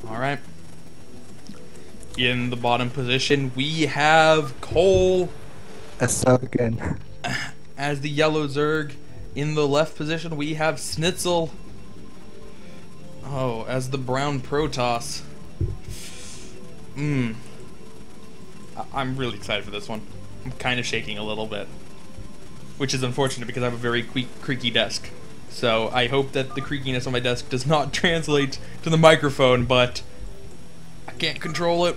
Alright. In the bottom position, we have Kolll Again. as the yellow Zerg. In the left position, we have Sneazel. Oh, as the brown Protoss. I'm really excited for this one. I'm kind of shaking a little bit, which is unfortunate because I have a very creaky desk. So I hope that the creakiness on my desk does not translate to the microphone, but I can't control it.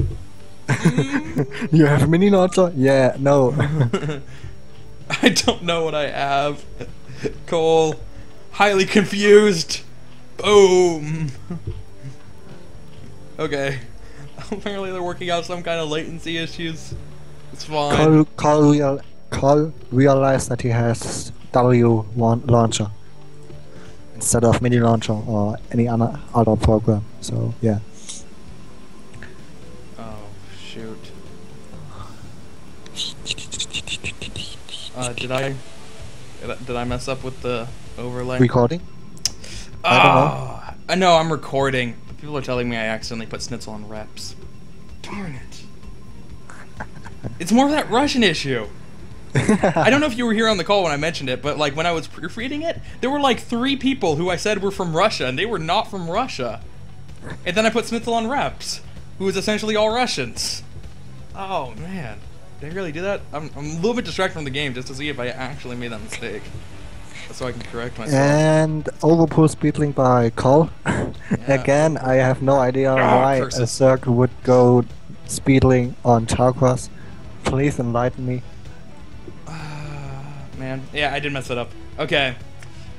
You have a mini launcher? Yeah, no. I don't know what I have. Kolll, highly confused. Boom. Okay. Apparently they're working out some kind of latency issues. It's fine. Kolll realized that he has W1 launcher instead of mini launcher or any other program. So yeah. Oh shoot. Did I mess up with the overlay? Recording? I don't know. I'm recording. People are telling me I accidentally put Sneazel on reps. Darn it. It's more of that Russian issue. I don't know if you were here on the call when I mentioned it, but like when I was proofreading it, there were like 3 people who I said were from Russia, and they were not from Russia. And then I put Sneazel on reps, who is essentially all Russians. Oh man, did I really do that? I'm a little bit distracted from the game just to see if I actually made that mistake, so I can correct myself. And overpull speedling by Kolll. Yeah. Again, I have no idea why a Zerg would go speedling on Tarkos. Please enlighten me. Man, yeah, I did mess it up. Okay,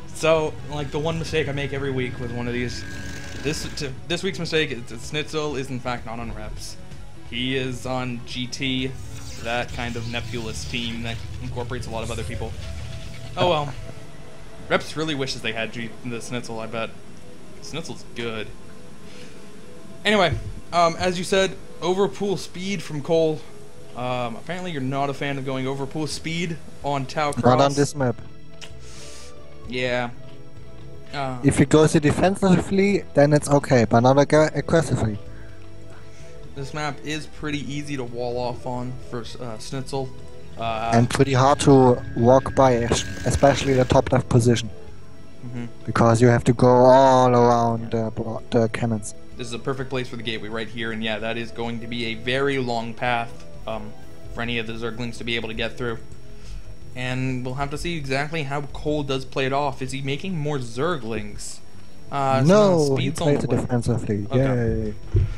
so like the one mistake I make every week with one of these, this week's mistake is that Sneazel is in fact not on reps. He is on GT, that kind of nebulous team that incorporates a lot of other people. Oh well. Reps really wishes they had the Sneazel, I bet. Sneazel's good. Anyway, as you said, overpool speed from Kolll. Apparently you're not a fan of going overpool speed on Tau Cross. Not on this map. Yeah. If he goes defensively, then it's okay, but not aggressively. This map is pretty easy to wall off on for Sneazel. And pretty hard to walk by, especially the top left position. Because you have to go all around the cannons. This is a perfect place for the gateway right here, and yeah, that is going to be a very long path for any of the Zerglings to be able to get through. And we'll have to see exactly how Kolll does play it off. Is he making more Zerglings? No, he plays it defensively. Okay. Yay.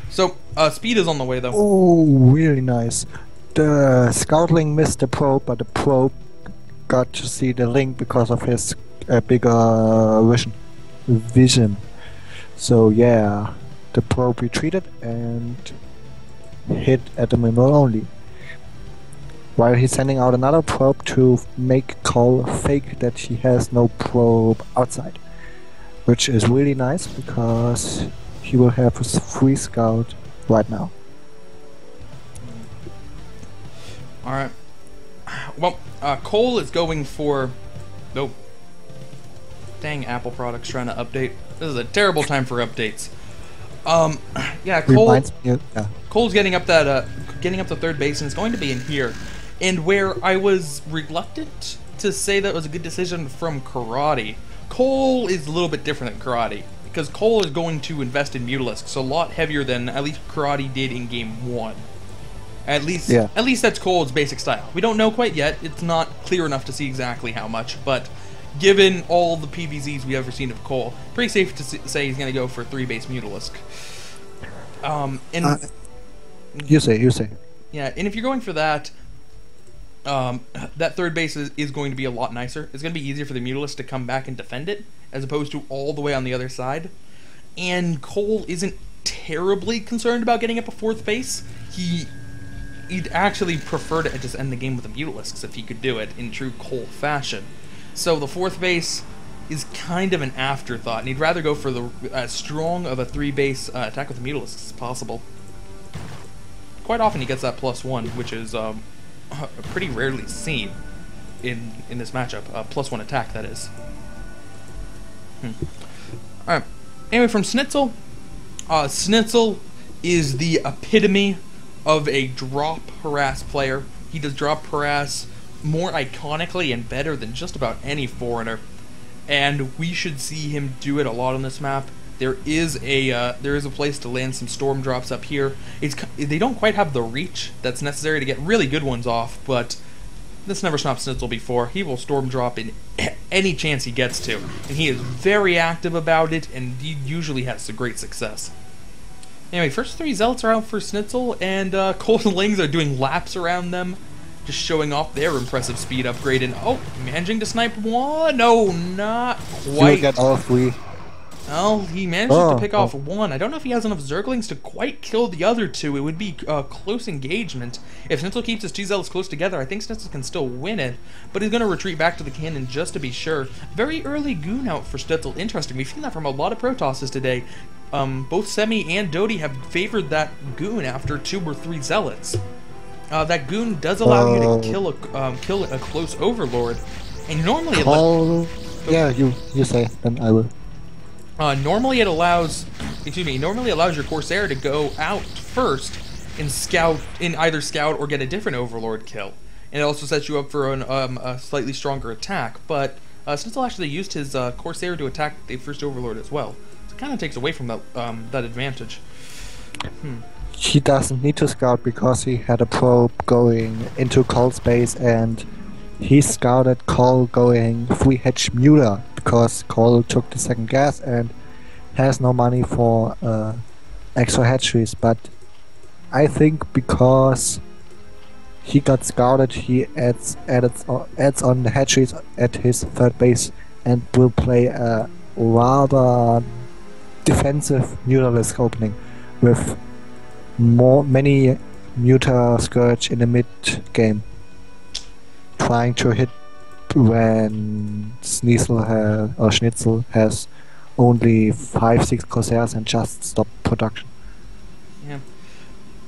So, speed is on the way, though. Oh, really nice. The Scoutling missed the probe, but the probe got to see the link because of his bigger vision. So yeah, the probe retreated and hit at the middle only. While he's sending out another probe to make Kolll fake that he has no probe outside. Which is really nice because he will have his free scout right now. Alright. Well, Kolll is going for... Nope. Dang, Apple products trying to update. This is a terrible time for updates. Yeah, Koll's getting up that, getting up to third base, and it's going to be in here. And where I was reluctant to say that was a good decision from Karate, Kolll is a little bit different than Karate. Because Kolll is going to invest in Mutalisks a lot heavier than at least Karate did in Game 1. At least that's Koll's basic style. We don't know quite yet. It's not clear enough to see exactly how much, but given all the PVZs we've ever seen of Kolll, pretty safe to say he's going to go for 3-base Mutalisk. You say. Yeah, and if you're going for that, that third base is going to be a lot nicer. It's going to be easier for the Mutalisk to come back and defend it, as opposed to all the way on the other side. And Kolll isn't terribly concerned about getting up a 4th base. He'd actually prefer to just end the game with the Mutalisks if he could do it in true Kolll fashion. So the 4th base is kind of an afterthought, and he'd rather go for the as strong of a 3-base attack with the Mutalisks as possible. Quite often he gets that +1, which is pretty rarely seen in this matchup. +1 attack, that is. Alright. Anyway, from Sneazel, Sneazel is the epitome of a drop harass player. He does drop harass more iconically and better than just about any foreigner, and we should see him do it a lot on this map. There is a place to land some storm drops up here. They don't quite have the reach that's necessary to get really good ones off, but this never stopped Sneazel before. He will storm drop in any chance he gets to, and he is very active about it, and he usually has some great success. Anyway, first 3 Zealots are out for Sneazel, and Kolll and Lings are doing laps around them, just showing off their impressive speed upgrade, and oh, managing to snipe one. No, not quite. You get all 3. Well, he manages to pick off 1. I don't know if he has enough Zerglings to quite kill the other 2. It would be close engagement. If Sneazel keeps his 2 Zealots close together, I think Sneazel can still win it, but he's going to retreat back to the cannon just to be sure. Very early goon out for Sneazel. Interesting. We've seen that from a lot of Protosses today. Both Semi and Dodie have favored that goon after 2 or 3 Zealots. That goon does allow you to kill a close Overlord, and normally yeah, you say, then I will. Normally it allows, normally allows your Corsair to go out first and either scout or get a different Overlord kill, and it also sets you up for a slightly stronger attack. But Sneazel actually used his Corsair to attack the first Overlord as well, so it kind of takes away from that advantage. He doesn't need to scout because he had a probe going into Kolll space, and he scouted Kolll going 3H Mueller because Kolll took the second gas and has no money for extra hatcheries. But I think because he got scouted, he adds on the hatcheries at his third base and will play a rather defensive Muellerless opening with many Muta Scourge in the mid game, trying to hit when Sneazel has only 5-6 Corsairs and just stop production. Yeah,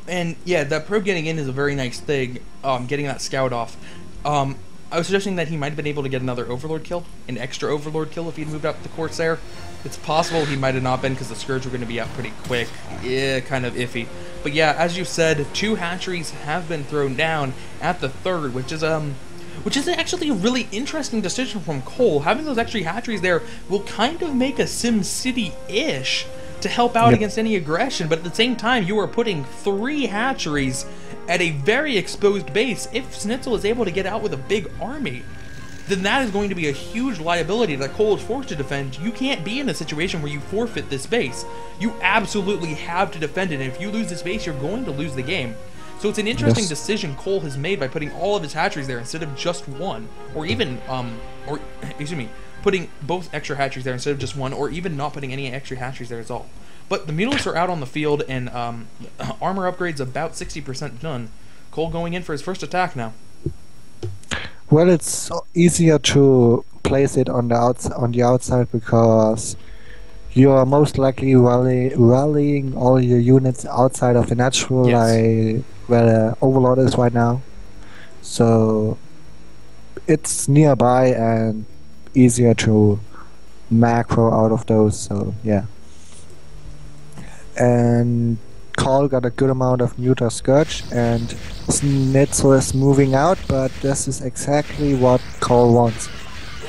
and yeah, that probe getting in is a very nice thing. Getting that scout off. I was suggesting that he might have been able to get another Overlord kill, an extra Overlord kill if he'd moved up the Corsair. It's possible he might have not been because the Scourge were going to be out pretty quick. Yeah, kind of iffy. But yeah, as you said, 2 hatcheries have been thrown down at the third, which is actually a really interesting decision from Kolll. Having those extra hatcheries there will kind of make a SimCity-ish to help out against any aggression, but at the same time, you are putting 3 hatcheries at a very exposed base. If Sneazel is able to get out with a big army, then that is going to be a huge liability that Kolll is forced to defend. You can't be in a situation where you forfeit this base. You absolutely have to defend it, and if you lose this base, you're going to lose the game. So it's an interesting decision Kolll has made by putting all of his hatcheries there instead of just 1, or even, putting both extra hatcheries there instead of just 1, or even not putting any extra hatcheries there at all. But the Mutalisks are out on the field, and armor upgrade's about 60% done. Kolll going in for his first attack now. Well, it's easier to place it on the outside because you are most likely rallying all your units outside of the natural, like where the Overlord is right now. So it's nearby and easier to macro out of those. So yeah. And Kolll got a good amount of Muta Scourge, and Sneazel is moving out, but this is exactly what Kolll wants.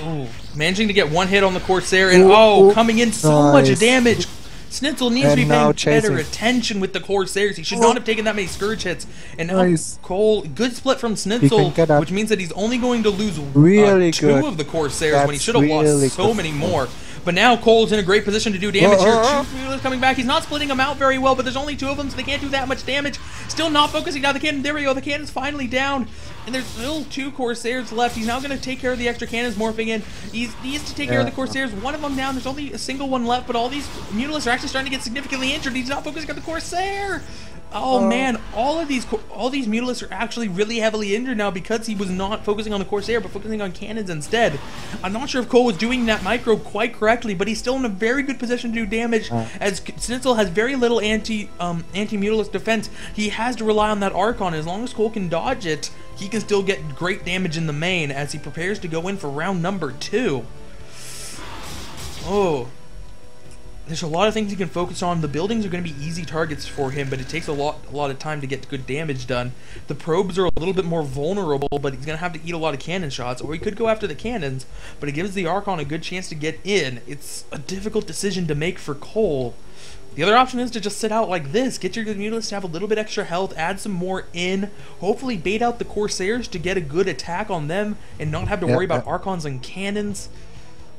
Ooh, managing to get 1 hit on the Corsair, and coming in so much damage. Sneazel needs to be paying better attention with the Corsairs. He should not have taken that many Scourge hits. And now Kolll, good split from Sneazel, which means that he's only going to lose 2 of the Corsairs when he should have lost so many more. But now Koll's in a great position to do damage here. 2 Mutas coming back. He's not splitting them out very well, but there's only 2 of them, so they can't do that much damage. Still not focusing down the cannon. There we go. The cannon's finally down. And there's still 2 Corsairs left. He's now going to take care of the extra cannons morphing in. He needs to take care of the Corsairs. 1 of them down. There's only a single one left, but all these Mutalisks are actually starting to get significantly injured. He's not focusing on the Corsair. Oh man, all these Mutalisks are actually really heavily injured now because he was not focusing on the Corsair but focusing on cannons instead. I'm not sure if Kolll was doing that micro quite correctly, but he's still in a very good position to do damage as Sneazel has very little anti-Mutalisk defense. He has to rely on that Archon. As long as Kolll can dodge it, he can still get great damage in the main as he prepares to go in for round number 2. Oh. there's a lot of things he can focus on. The buildings are going to be easy targets for him, but it takes a lot of time to get good damage done. The probes are a little bit more vulnerable, but he's going to have to eat a lot of cannon shots, or he could go after the cannons, but it gives the Archon a good chance to get in. It's a difficult decision to make for Kolll. The other option is to just sit out like this, get your Mutalisk to have a little bit extra health, add some more in, hopefully bait out the Corsairs to get a good attack on them, and not have to worry about Archons and cannons.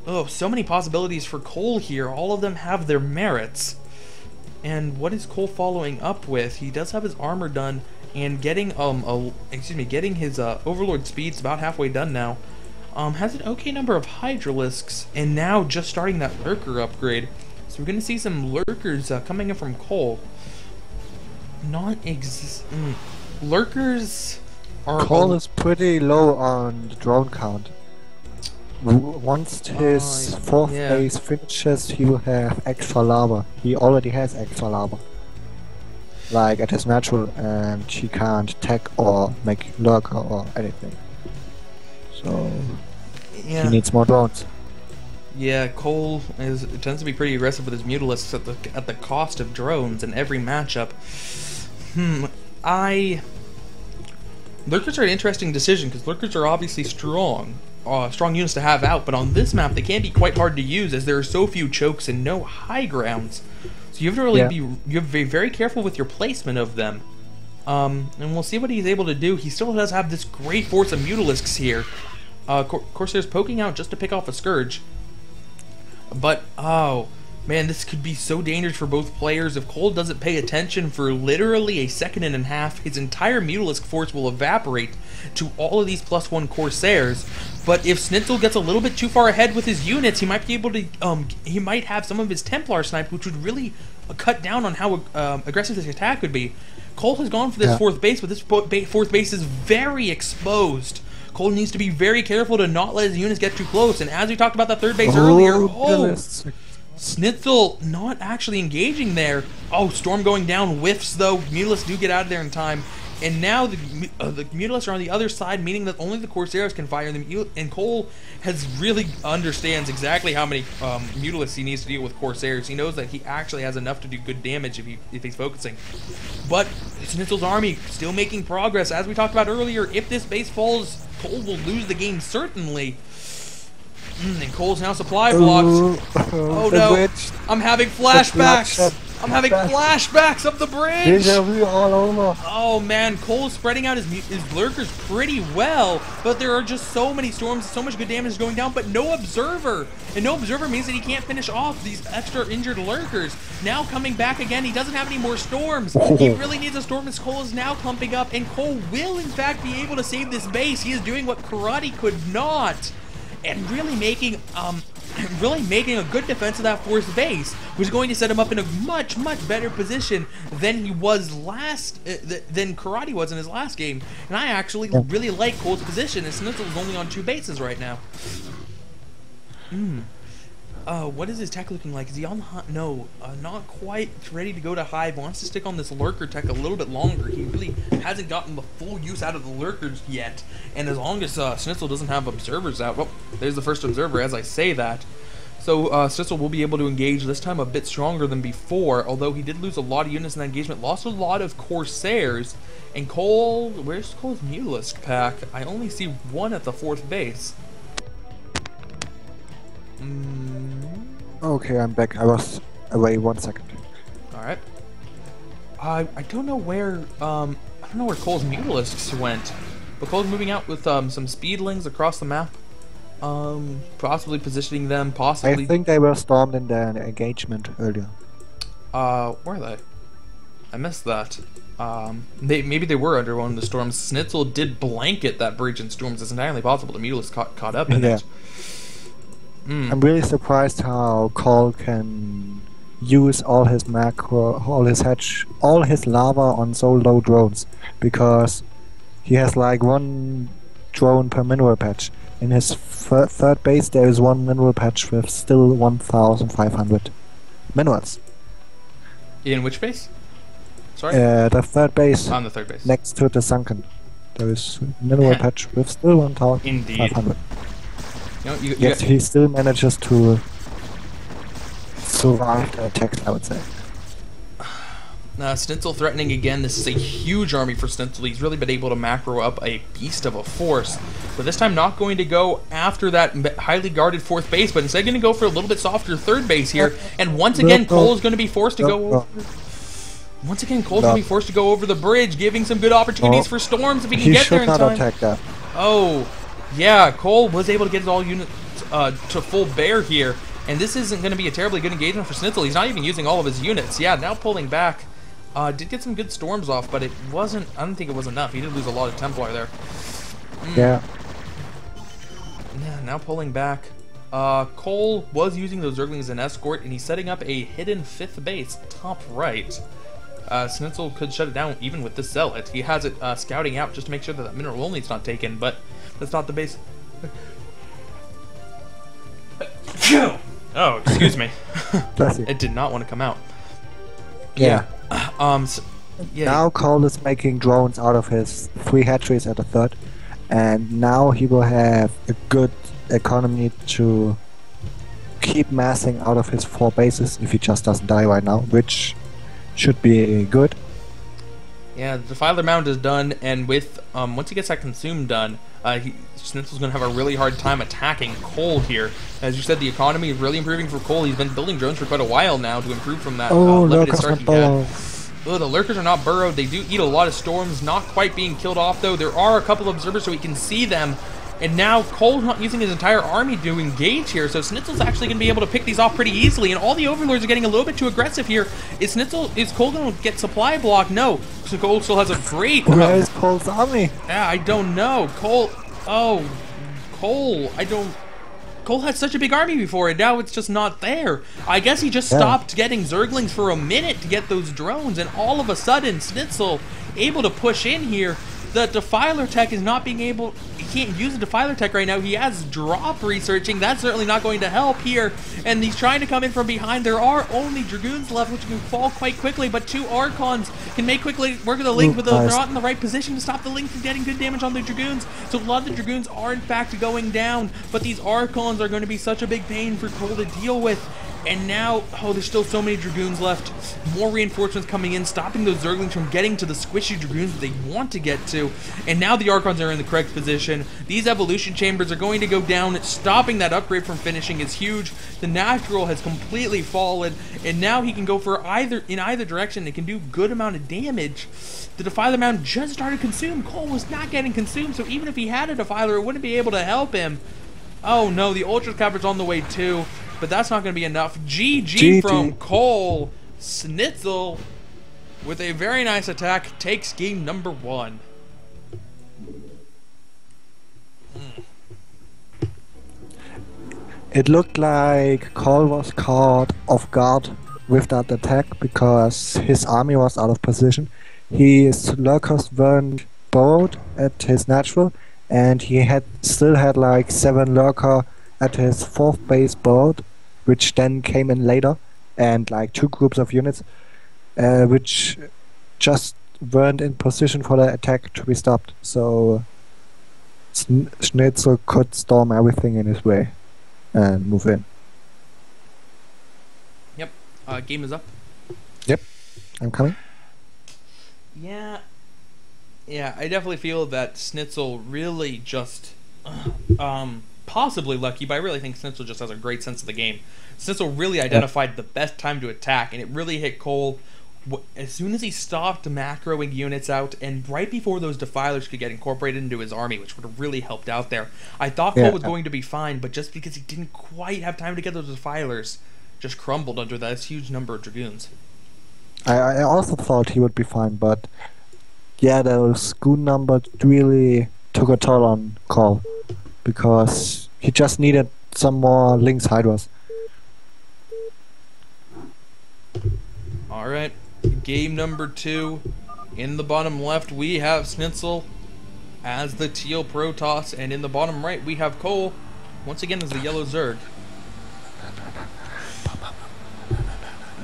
Oh, so many possibilities for Kolll here. All of them have their merits. And what is Kolll following up with? He does have his armor done, and getting getting his Overlord speed's about halfway done now. Has an okay number of Hydralisks, and now just starting that Lurker upgrade. So we're gonna see some Lurkers coming in from Kolll. Lurkers are. Kolll is pretty low on the drone count. Once his fourth base finishes, he will have extra lava. He already has extra lava. Like at his natural, and he can't tech or make lurker or anything. So he needs more drones. Yeah, Kolll tends to be pretty aggressive with his Mutalisks at the cost of drones in every matchup. Lurkers are an interesting decision because Lurkers are obviously strong units to have out, but on this map they can be quite hard to use as there are so few chokes and no high grounds. So you have to really be very careful with your placement of them. And we'll see what he's able to do. He still does have this great force of Mutalisks here. Corsairs poking out just to pick off a Scourge. But, oh, man, this could be so dangerous for both players. If Kolll doesn't pay attention for literally a second and a half, his entire Mutalisk force will evaporate to all of these +1 Corsairs. But if Sneazel gets a little bit too far ahead with his units, he might be able to, he might have some of his Templar sniped, which would really cut down on how aggressive this attack could be. Kolll has gone for this fourth base, but this fourth base is very exposed. Kolll needs to be very careful to not let his units get too close, and as we talked about that third base earlier, Sneazel not actually engaging there. Oh, Storm going down, whiffs though. Mutalisks do get out of there in time, and now the Mutalisks are on the other side, meaning that only the Corsairs can fire them, and Kolll understands exactly how many Mutalisks he needs to deal with Corsairs. He knows that he actually has enough to do good damage if he's focusing. But Sneazel's army still making progress. As we talked about earlier, if this base falls, Kolll will lose the game, certainly. And Koll's now supply blocks. Oh no, I'm having flashbacks. I'm having flashbacks of the bridge. All over. Oh man, Koll's spreading out his lurkers pretty well, but there are just so many storms, so much good damage going down, but no observer. And no observer means that he can't finish off these extra injured lurkers. Now coming back again, he doesn't have any more storms. He really needs a storm as Kolll is now clumping up, and Kolll will in fact be able to save this base. He is doing what Karate could not. And really making a good defense of that fourth base, which is going to set him up in a much better position than he was than Karate was in his last game. And I actually really like Koll's position, and Sneazel is only on 2 bases right now. What is his tech looking like? Is he on the no, not quite ready to go to Hive. Wants to stick on this lurker tech a little bit longer. He really hasn't gotten the full use out of the lurkers yet. And as long as Sneazel doesn't have observers out, well, there's the first observer as I say that. So Sneazel will be able to engage this time a bit stronger than before, although he did lose a lot of units in that engagement, lost a lot of Corsairs. And Kolll, where's Koll's Mutalisk pack? I only see 1 at the 4th base. Okay, I'm back. I was away 1 second. All right. I don't know where Koll's Mutalisks went, but Koll's moving out with some speedlings across the map, possibly positioning them. Possibly. I think they were stormed in the engagement earlier. Where are they? I missed that. Maybe they were under one of the storms. Sneazel did blanket that bridge in storms. It's entirely possible the Mutalisk caught up in it. I'm really surprised how Kolll can use all his macro, all his lava on so low drones, because he has like 1 drone per mineral patch. In his third base there is 1 mineral patch with still 1,500 minerals. In which base? Sorry? The third base. On the 3rd base. Next to the sunken. There is mineral patch with still 1,500. Indeed. Yes, he still manages to survive the attacks, I would say. Sneazel threatening again. This is a huge army for Sneazel. He's really been able to macro up a beast of a force. But this time not going to go after that highly guarded 4th base, but instead going to go for a little bit softer 3rd base here. And once again, Kolll is going to be forced to go over. Once again, Koll's going to be forced to go over the bridge, giving some good opportunities for Storms if he can get there in time. He should not attack that. Oh, yeah, Kolll was able to get his all units to full bear here. And this isn't going to be a terribly good engagement for Sneazel. He's not even using all of his units. Yeah, now pulling back. Did get some good storms off, but it wasn't, I don't think it was enough. He did lose a lot of Templar there. Yeah. Yeah, now pulling back. Kolll was using those Zerglings as an escort, and he's setting up a hidden 5th base, top right. Sneazel could shut it down even with this Zealot. He has it scouting out just to make sure that mineral only is not taken, but that's not the base. Oh, excuse me. It did not want to come out. Yeah. Yeah. Now Kolll is making drones out of his 3 hatcheries at the 3rd, and now he will have a good economy to keep massing out of his 4 bases if he just doesn't die right now, which should be good. Yeah, the Defiler Mound is done, and with once he gets that Consume done, Sneazel's going to have a really hard time attacking Kolll here. As you said, the economy is really improving for Kolll. He's been building drones for quite a while now to improve from that limited start he had. Oh, the Lurkers are not burrowed. They do eat a lot of storms, not quite being killed off though. There are a couple of observers so he can see them. And now Koll's not using his entire army to engage here, so Sneazel's actually going to be able to pick these off pretty easily, and all the Overlords are getting a little bit too aggressive here. Is Koll going to get supply block? No. So Koll still has a great... Where is Koll's army? Yeah, I don't know. Koll had such a big army before, and now it's just not there. I guess he just stopped getting Zerglings for a minute to get those drones, and all of a sudden, Sneazel able to push in here. The Defiler tech is not being able... He can't use the Defiler tech right now. He has drop researching. That's certainly not going to help here. And he's trying to come in from behind. There are only Dragoons left, which can fall quite quickly, but 2 Archons can make quickly work of the Link, but they're not in the right position to stop the Link from getting good damage on the Dragoons. So a lot of the Dragoons are in fact going down, but these Archons are going to be such a big pain for Koll to deal with. And now, oh, there's still so many Dragoons left. More reinforcements coming in, stopping those Zerglings from getting to the squishy Dragoons that they want to get to. And now the Archons are in the correct position. These evolution chambers are going to go down. Stopping that upgrade from finishing is huge. The natural has completely fallen, and now he can go for in either direction. It can do good amount of damage. The Defiler Mound just started consumed. Koll was not getting consumed, so even if he had a Defiler, it wouldn't be able to help him. Oh no, the Ultra Capper's on the way too. But that's not going to be enough. GG from Koll. Sneazel, with a very nice attack, takes game number 1. It looked like Koll was caught off guard with that attack because his army was out of position. His lurkers weren't burrowed at his natural, and he still had like 7 lurker at his 4th base burrowed, which then came in later, and like 2 groups of units, which just weren't in position for the attack to be stopped. So Sneazel could storm everything in his way and move in. Yep. Game is up. Yep. I'm coming. Yeah. Yeah, I definitely feel that Sneazel really just... possibly lucky, but I really think Sneazel just has a great sense of the game. Sneazel really identified the best time to attack, and it really hit Koll as soon as he stopped macroing units out, and right before those Defilers could get incorporated into his army, which would have really helped out there. I thought Koll was going to be fine, but just because he didn't quite have time to get those Defilers, just crumbled under that huge number of Dragoons. I also thought he would be fine, but yeah, those goon numbers really took a toll on Koll, because he just needed some more Lynx Hydras. Alright, game number 2. In the bottom left, we have Sneazel as the teal Protoss, and in the bottom right, we have Koll, once again as the yellow Zerg.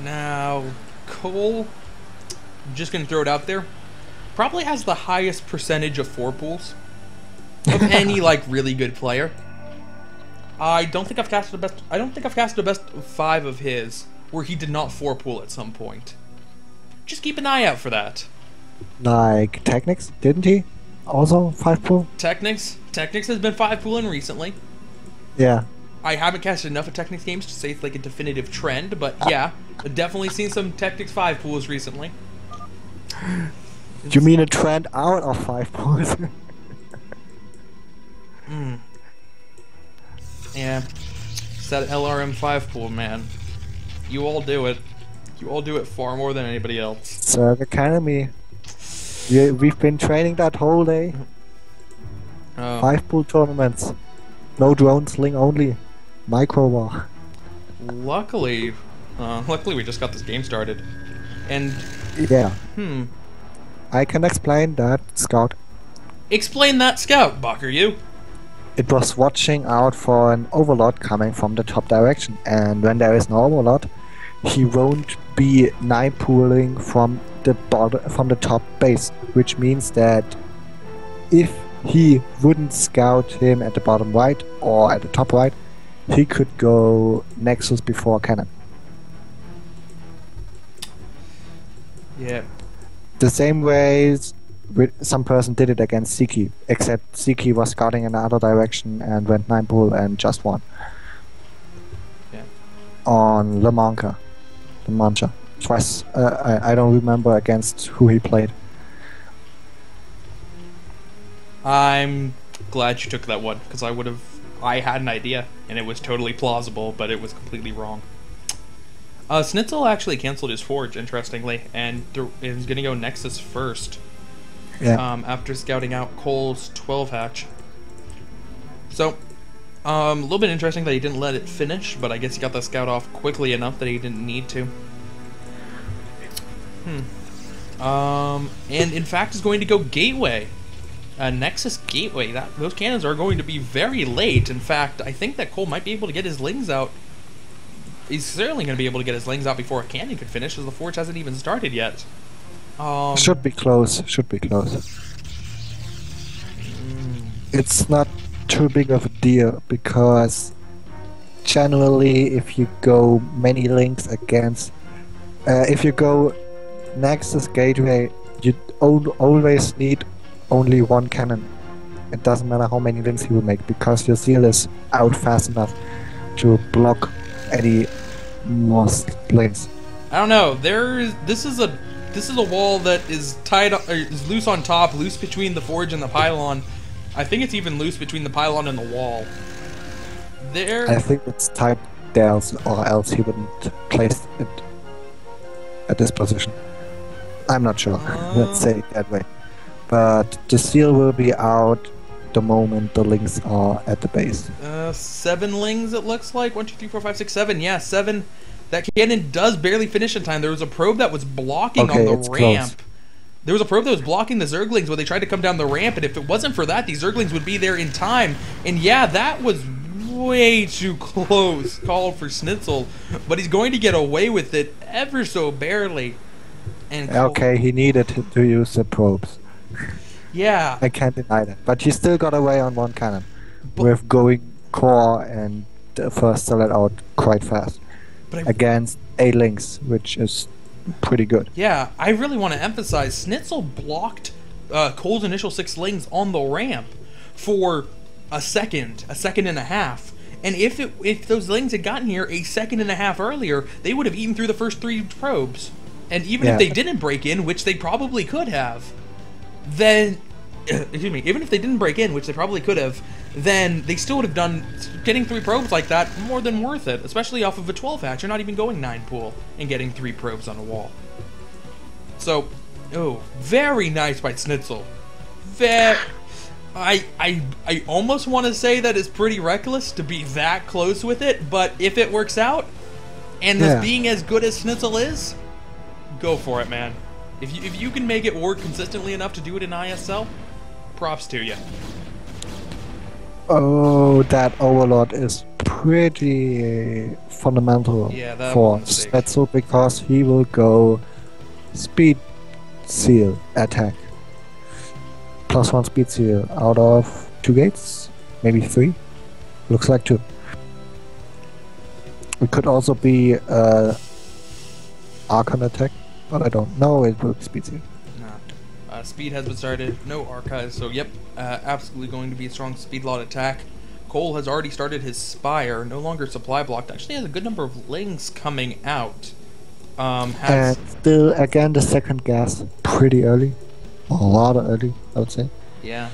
Now, Koll, I'm just going to throw it out there, probably has the highest percentage of 4 pools of any like really good player. I don't think I've casted a best 5 of his where he did not 4-pool at some point. Just keep an eye out for that. Like Technics, didn't he? Also 5-pool? Technics has been 5-pooling recently. Yeah. I haven't casted enough of Technics games to say it's like a definitive trend, but yeah, I've definitely seen some Technics 5-pools recently. You mean a trend out of 5-pools? Yeah. It's that LRM 5-pool, man. You all do it. You all do it far more than anybody else. Zerg Academy. We've been training that whole day. 5-pool tournaments. No drone sling only. Micro war. Luckily we just got this game started. And yeah. I can explain that, Scout. Explain that, Scout, Bucker, you. It was watching out for an overlord coming from the top direction, and when there is no overlord, he won't be 9-pooling from the top base, which means that if he wouldn't scout him at the bottom right or at the top right, he could go Nexus before cannon. Yeah. The same way some person did it against Siki, except Siki was scouting in another direction and went 9-pool and just won. Yeah. On Le Manca. Twice. I don't remember against who he played. I'm glad you took that one, because I had an idea, and it was totally plausible, but it was completely wrong. Sneazel actually canceled his Forge, interestingly, and is going to go Nexus first. Yeah. After scouting out Koll's 12 hatch. So, a little bit interesting that he didn't let it finish, but I guess he got the scout off quickly enough that he didn't need to. And in fact is going to go Gateway. Nexus Gateway. Those cannons are going to be very late. In fact, I think that Kolll might be able to get his lings out. He's certainly going to be able to get his lings out before a cannon could finish, as the Forge hasn't even started yet. Should be close. It's not too big of a deal, because generally if you go many links against... if you go Nexus Gateway, you always need only one cannon. It doesn't matter how many links you will make, because your seal is out fast enough to block any most links. I don't know. This is a wall that is tied up, or is loose on top, loose between the Forge and the pylon. I think it's even loose between the pylon and the wall. I think it's tied there, or else he wouldn't place it at this position. I'm not sure. Let's say it that way. But the seal will be out the moment the links are at the base. 7 lings it looks like. 1, 2, 3, 4, 5, 6, 7. Yeah, 7. That cannon does barely finish in time. There was a probe that was blocking on the ramp. Close. There was a probe that was blocking the Zerglings when they tried to come down the ramp, and if it wasn't for that, these Zerglings would be there in time. And yeah, that was way too close call for Sneazel, but he's going to get away with it ever so barely. And okay, he needed to use the probes. Yeah. I can't deny that. But he still got away on one cannon, with going core and first sell it out quite fast. Against A-Links, which is pretty good. Yeah, I really want to emphasize, Sneazel blocked Koll's initial 6 lings on the ramp for a second and a half. And if those lings had gotten here a second and a half earlier, they would have eaten through the first 3 probes. And even if they didn't break in, which they probably could have, then... excuse me, even if they didn't break in, which they probably could have, then they still would have done... Getting 3 probes like that, more than worth it. Especially off of a 12 hatch. You're not even going 9-pool and getting 3 probes on a wall. So, very nice by Sneazel. I almost want to say that it's pretty reckless to be that close with it, but if it works out, and this being as good as Sneazel is, go for it, man. If you can make it work consistently enough to do it in ISL, props to you. Oh, that Overlord is pretty fundamental for Sneazel, because he will go speed seal attack. +1 speed seal out of 2 gates, maybe 3. Looks like 2. It could also be Archon attack, but I don't know. It will be speed seal. Nah. Speed has been started. No archives. So yep, absolutely going to be a strong speed lot attack. Kolll has already started his Spire. No longer supply blocked. Actually has a good number of lings coming out. And still, again, the second gas pretty early. A lot early, I would say. Yeah.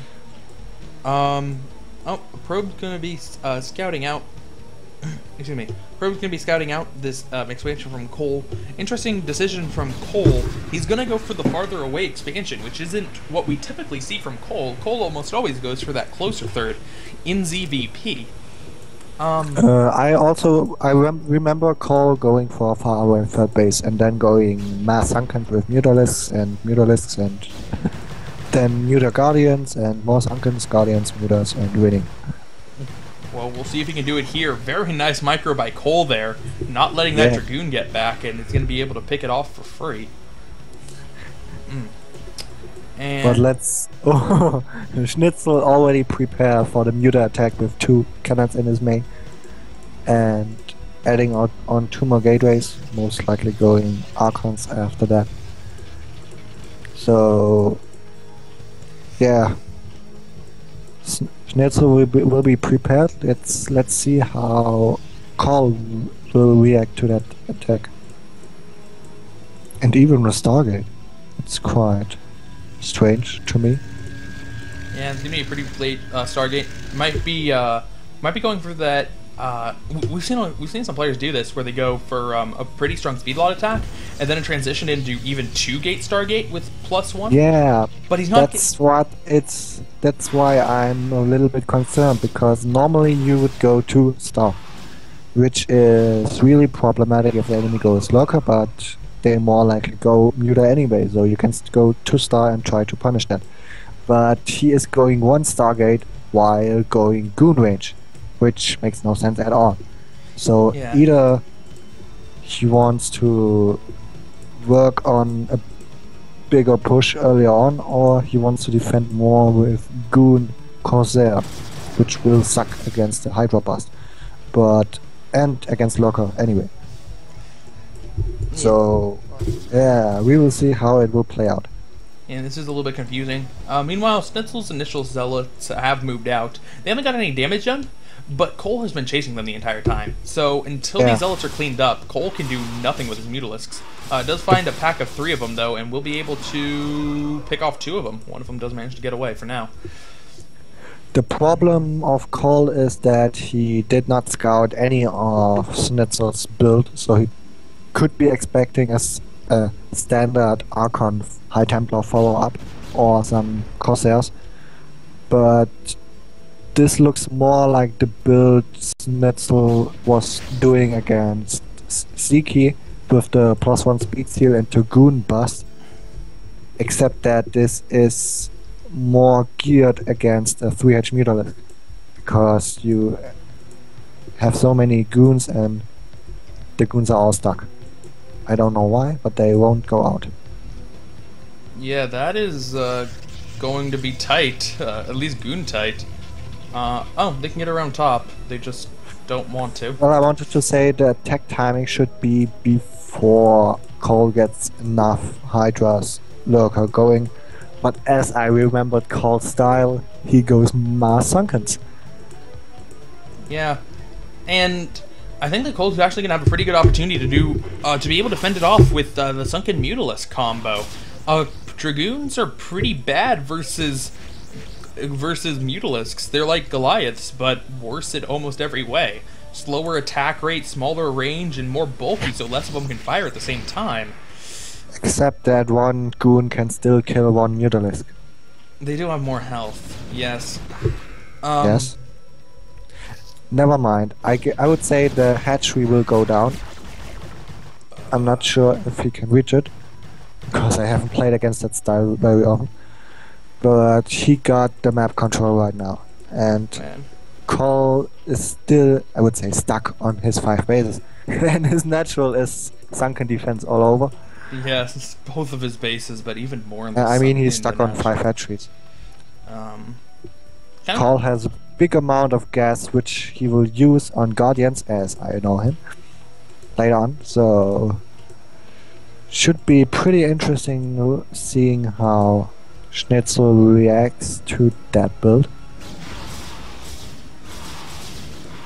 Oh, Probe's gonna be scouting out. Excuse me. Probe's gonna be scouting out this expansion from Kolll. Interesting decision from Kolll. He's gonna go for the farther away expansion, which isn't what we typically see from Kolll. Kolll almost always goes for that closer third in ZVP. Remember Kolll going for far away third base and then going mass sunken with Mutalisks and then Muta Guardians and more Sunkens, Guardians, Mutas, and winning. Well, we'll see if he can do it here. Very nice micro by Kolll there, not letting that Dragoon get back, and it's going to be able to pick it off for free. And but let's... Oh, Sneazel already prepared for the Muta attack with 2 cannons in his main. And adding on 2 more gateways, most likely going Archons after that. So... yeah, Sneazel will be prepared. Let's see how Kolll will react to that attack. And even with Stargate, it's quite strange to me. yeah, it's gonna be a pretty late Stargate. Might be going for that. We've seen some players do this where they go for a pretty strong speed lot attack and then a transition into even 2 gate Stargate with +1. Yeah, but he's not. That's why I'm a little bit concerned, because normally you would go 2 star, which is really problematic if the enemy goes Lurker, but they more likely go Muta anyway, so you can go 2 star and try to punish that. But he is going 1 Stargate while going Goon range, which makes no sense at all. So either he wants to work on a bigger push earlier on, or he wants to defend more with Goon Corsair, which will suck against the Hydra Blast, and against Lurker anyway. So yeah, we will see how it will play out. And this is a little bit confusing. Meanwhile, Sneazel's initial zealots have moved out. They haven't got any damage done, but Kolll has been chasing them the entire time. So until these zealots are cleaned up, Kolll can do nothing with his Mutalisks. Does find a pack of 3 of them though, and will be able to pick off 2 of them. One of them does manage to get away for now. The problem of Kolll is that he did not scout any of Sneazel's build, so he could be expecting a standard Archon High Templar follow-up or some Corsairs, but this looks more like the build Sneazel was doing against Ziki with the +1 speed seal into Goon Bust, except that this is more geared against a 3H Mutalisk, because you have so many goons and the goons are all stuck. I don't know why, but they won't go out. Yeah, that is going to be tight, at least goon tight. Oh, they can get around top, they just don't want to. Well, I wanted to say the attack timing should be before Kolll gets enough Hydra's Lurker going, but as I remembered Koll's style, he goes mass Sunkens. Yeah, and I think that Koll's actually gonna have a pretty good opportunity to do to be able to fend it off with the Sunken Mutalisk combo. Dragoons are pretty bad versus Mutalisks. They're like Goliaths, but worse in almost every way. Slower attack rate, smaller range, and more bulky, so less of them can fire at the same time. Except that one goon can still kill 1 Mutalisk. They do have more health, yes. Yes. Never mind. I would say the hatchery will go down. I'm not sure if he can reach it, because I haven't played against that style very often. But he got the map control right now, and Kolll is still, I would say, stuck on his 5 bases. And his natural is sunken defense all over. Yes, both of his bases, but even more in the I mean, he's stuck on 5 hatcheries. Kolll has a big amount of gas which he will use on Guardians, as I know him, later on, so Should be pretty interesting seeing how Sneazel reacts to that build.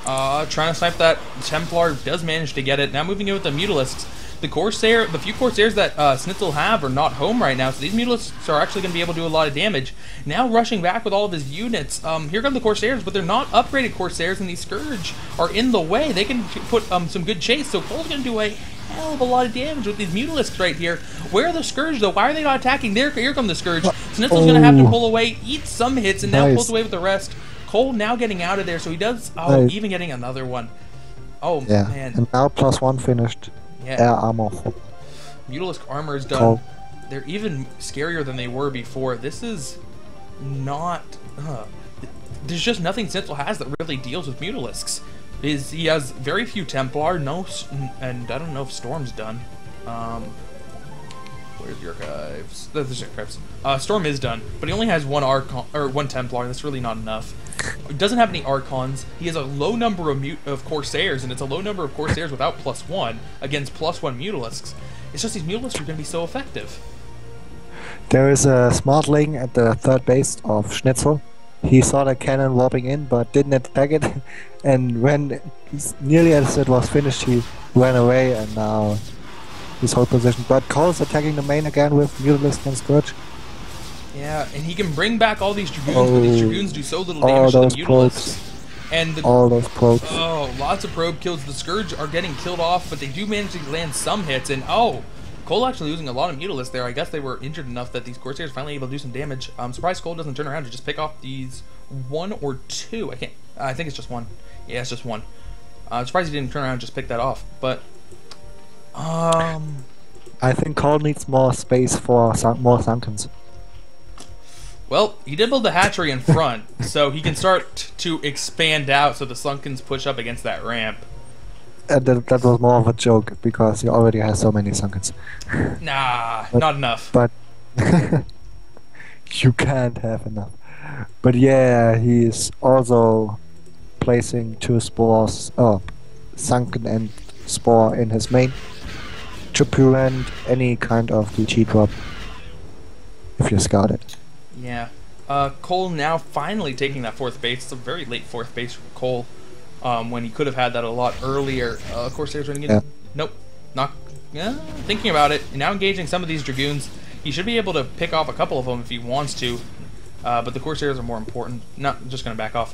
Trying to snipe that. Templar does manage to get it. Now moving in with the Mutalisks. The Corsair, the few Corsairs that Sneazel have are not home right now, so these Mutalisks are actually going to be able to do a lot of damage. Now rushing back with all of his units. Here come the Corsairs, but they're not upgraded Corsairs, and these Scourge are in the way. They can put some good chase, so Kolll's going to do a hell of a lot of damage with these Mutalisks right here. Where are the Scourge, though? Why are they not attacking? Here come the Scourge. Sneazel's going to have to pull away, eat some hits, and now pulls away with the rest. Kolll now getting out of there, so he does... Oh, even getting another one. Oh, yeah. man. And now +1 finished. Yeah. Air armor. Mutalisk armor is done. They're even scarier than they were before. This is not... there's just nothing Sneazel has that really deals with Mutalisks. He has very few Templar, and I don't know if Storm's done. Where's the archives? There's the archives. Storm is done, but he only has one Archon, or one Templar. That's really not enough. He doesn't have any Archons. He has a low number of Corsairs, and it's a low number of Corsairs without +1 against +1 Mutalisks. It's just these Mutalisks are going to be so effective. There is a Smartling at the third base of Sneazel. He saw the cannon warping in, but didn't attack it. And when nearly as it was finished, he ran away, and now his whole position. But Kolll's attacking the main again with Mutalisk and Scourge. Yeah, and he can bring back all these Dragoons, but these Dragoons do so little damage to the Mutalisks. And all those probes. Oh, lots of probe kills. The Scourge are getting killed off, but they do manage to land some hits. And Kolll actually losing a lot of Mutalisks there. I guess they were injured enough that these Corsairs finally able to do some damage. I'm surprised Kolll doesn't turn around to just pick off these 1 or 2. I think it's just 1. Yeah, it's just 1. I'm surprised he didn't turn around and just pick that off. But I think Kolll needs more space for more Sunkens. Well, he did build the hatchery in front, so he can start to expand out so the Sunkens push up against that ramp. And that was more of a joke, because he already has so many Sunkens. Nah, not enough. But you can't have enough. But yeah, he's also placing 2 spores, Sunken and Spore in his main to prevent any kind of DG drop if you scout it. Yeah. Kolll now finally taking that 4th base. It's a very late 4th base for Kolll, when he could have had that a lot earlier. Corsairs running in. Yeah. Nope. Not. Thinking about it, and now engaging some of these Dragoons. He should be able to pick off a couple of them if he wants to, but the Corsairs are more important. Not just going to back off.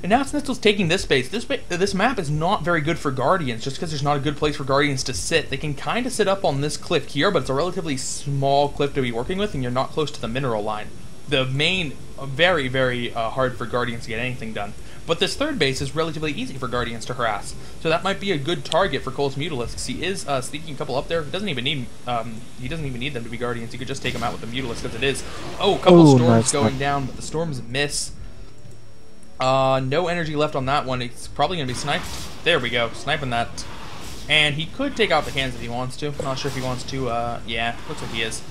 And now Sneazel's taking this base. This map is not very good for Guardians, just because there's not a good place for Guardians to sit. They can kind of sit up on this cliff here, but it's a relatively small cliff to be working with, and you're not close to the mineral line. The main, very, very hard for Guardians to get anything done. But this 3rd base is relatively easy for Guardians to harass, so that might be a good target for Kolll's Mutalisks. He is sneaking a couple up there. He doesn't even need them to be Guardians. He could just take them out with the Mutalisk as it is. Oh, a couple storms going down, but the storms miss. No energy left on that one. It's probably going to be sniped. There we go, sniping that. And he could take out the cans if he wants to. Not sure if he wants to. Yeah, looks like he is.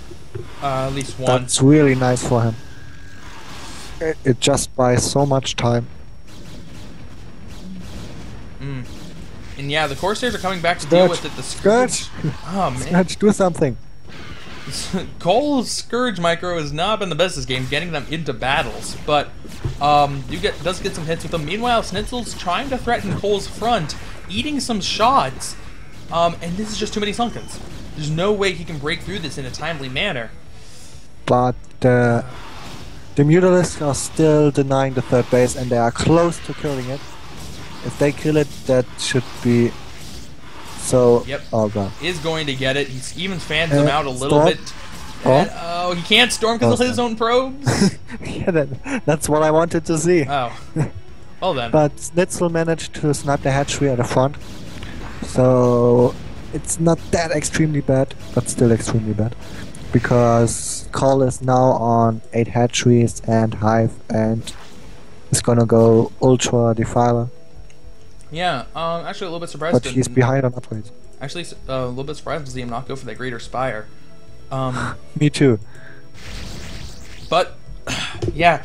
At least one. That's really nice for him. It just buys so much time. And yeah, the Corsairs are coming back to deal with it. The Scourge. Oh man. Scourge, do something. Kolll's Scourge micro has not been the best this game, getting them into battles, but does get some hits with them. Meanwhile, Sneazel's trying to threaten Kolll's front, eating some shots, and this is just too many Sunkens. There's no way he can break through this in a timely manner. But the Mutalisks are still denying the 3rd base, and they are close to killing it. If they kill it, that should be so. Yep. Oh god. Is going to get it. He even fans them out a little bit. And, oh, he can't storm because of his own probes. Yeah, that's what I wanted to see. Oh. Well then. But Sneazel managed to snipe the hatchery at the front, so it's not that extremely bad, but still extremely bad, because Kolll is now on 8 hatcheries and Hive, and is gonna go Ultra Defiler. Yeah, actually a little bit surprised. But he's behind on upgrades. Actually, a little bit surprised to see him not go for that Greater Spire. Me too. But yeah,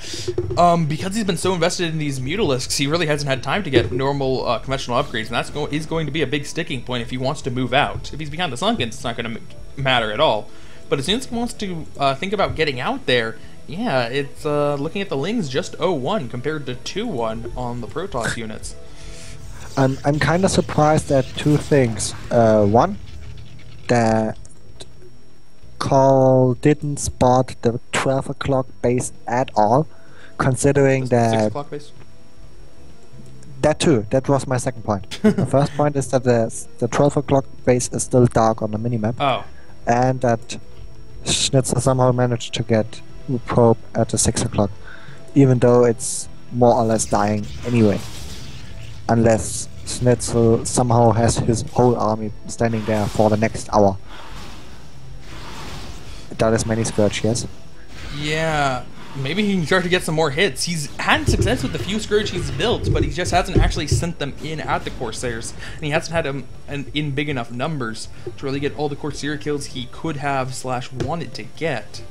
because he's been so invested in these Mutalisks, he really hasn't had time to get normal conventional upgrades, and is going to be a big sticking point if he wants to move out. If he's behind the Sunkens, it's not going to matter at all. But as soon as he wants to think about getting out there, yeah, it's looking at the Lings just 0-1 compared to 2-1 on the Protoss units. I'm kind of surprised at two things. One, that Kolll didn't spot the 12 o'clock base at all, considering The 6 that... o'clock base? That too, that was my second point. The first point is that the 12 o'clock base is still dark on the minimap, Oh. and that Sneazel somehow managed to get probe at the 6 o'clock, even though it's more or less dying anyway. Unless Sneazel somehow has his whole army standing there for the next hour. That is many Scourge, yes? Yeah, maybe he can start to get some more hits. He's had success with the few Scourge he's built, but he just hasn't actually sent them in at the Corsairs. And he hasn't had them in big enough numbers to really get all the Corsair kills he could have / wanted to get.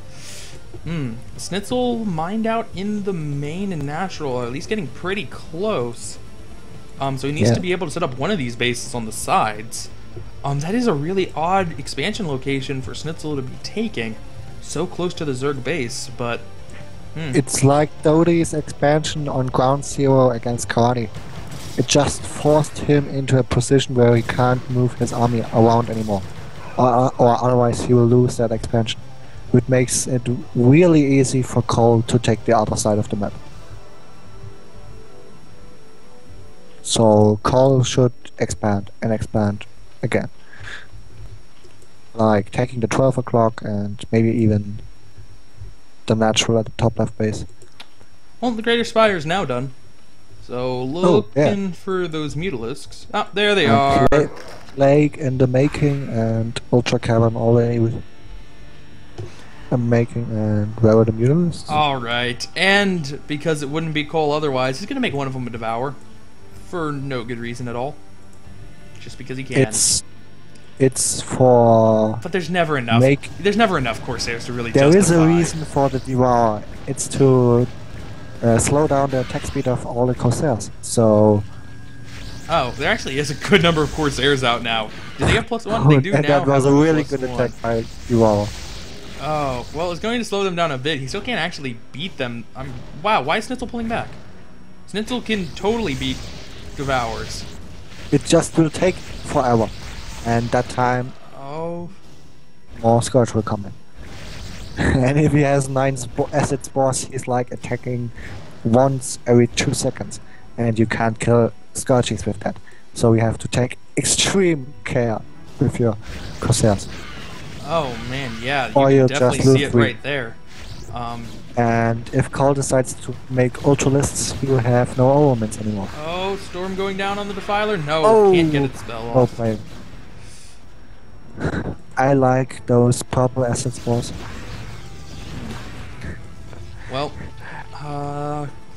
Sneazel mined out in the main and natural, or at least getting pretty close. So he needs to be able to set up one of these bases on the sides. That is a really odd expansion location for Sneazel to be taking. So close to the Zerg base, but... It's like Dodie's expansion on Ground Zero against Karate. It just forced him into a position where he can't move his army around anymore. Or otherwise he will lose that expansion. Which makes it really easy for Kolll to take the other side of the map. So Kolll should expand and expand again. Like taking the 12 o'clock and maybe even the natural at the top left base. Well, the Greater Spire is now done. So looking for those Mutalisks. Ah, there they are. Plague in the making and Ultra Cavern already with a making, and where are the Mutalisks? Alright, and because it wouldn't be Kolll otherwise, he's going to make one of them a Devour. For no good reason at all. Just because he can. It's for... But there's never enough. There's never enough Corsairs to really There justify. is a reason for the Devour. It's to slow down the attack speed of all the Corsairs. So... Oh, there actually is a good number of Corsairs out now. Do they have +1? They do and now. That was a really good attack by Devour. Oh, well, it's going to slow them down a bit. He still can't actually beat them. Wow, why is Sneazel pulling back? Sneazel can totally beat Devours. It just will take forever. And that time, more Scourge will come in. And if he has 9 acid spores, he's like attacking once every 2 seconds. And you can't kill Scourges with that. So you have to take extreme care with your Corsairs. Oh man, yeah, or you you can definitely just see it right there. And if Kolll decides to make ultra lists, you have no elements anymore. Oh, Storm going down on the Defiler? No, can't get its spell off. Well played. I like those purple acid spores. Well,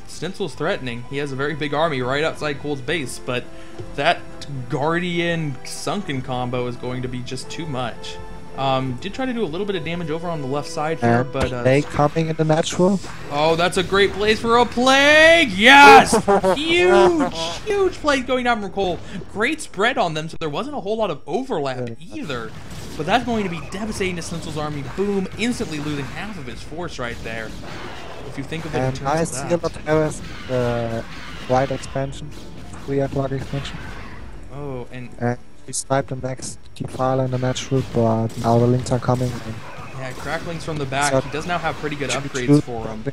Sneazel's threatening. He has a very big army right outside Koll's base, but that Guardian Sunken combo is going to be just too much. Did try to do a little bit of damage over on the left side here, but... Plague coming in the natural? Oh, that's a great place for a Plague! Yes! Huge Plague going down from Kolll. Great spread on them, so there wasn't a whole lot of overlap either. But that's going to be devastating to Sneazel's army. Boom, instantly losing half of his force right there. If you think of it in terms of that. Terrace, the right expansion, 3 o'clock expansion. Oh, and we sniped the next Defiler in the natural, but now the Lings are coming. Yeah, Cracklings from the back. He does now have pretty good upgrades for him.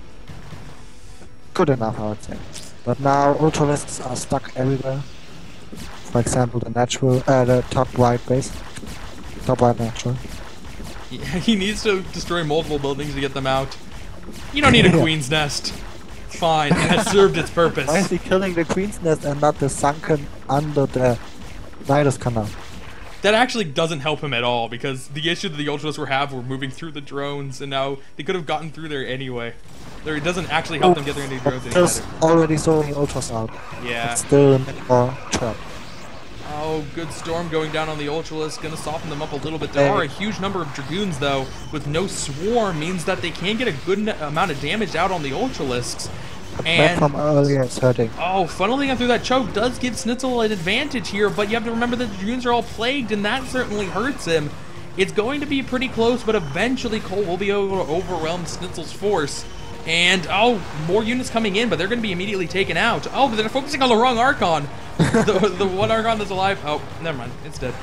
Good enough, I would say. But now Ultralisks are stuck everywhere. For example, the natural, the top right base. Top right natural. Yeah, he needs to destroy multiple buildings to get them out. You don't need a Queen's Nest. It's fine, it has served its purpose. Why is he killing the Queen's Nest and not the sunken under the Nidus Canal? That actually doesn't help him at all, because the issue that the Ultras were moving through the drones, and now they could have gotten through there anyway. It doesn't actually help them get their new drones any better. Already throwing Ultras out. Yeah. It's still more trap. Oh, good Storm going down on the Ultralisk, gonna soften them up a little bit. There are a huge number of Dragoons, though, with no Swarm, means that they can get a good amount of damage out on the Ultralisks. And from earlier is hurting. Oh, funneling them through that choke does give Sneazel an advantage here, but you have to remember that the Dragoons are all plagued, and that certainly hurts him. It's going to be pretty close, but eventually Kolll will be able to overwhelm Sneazel's force. And, oh, more units coming in, but they're going to be immediately taken out. Oh, but they're focusing on the wrong Archon. the one Archon that's alive. Oh, never mind. It's dead.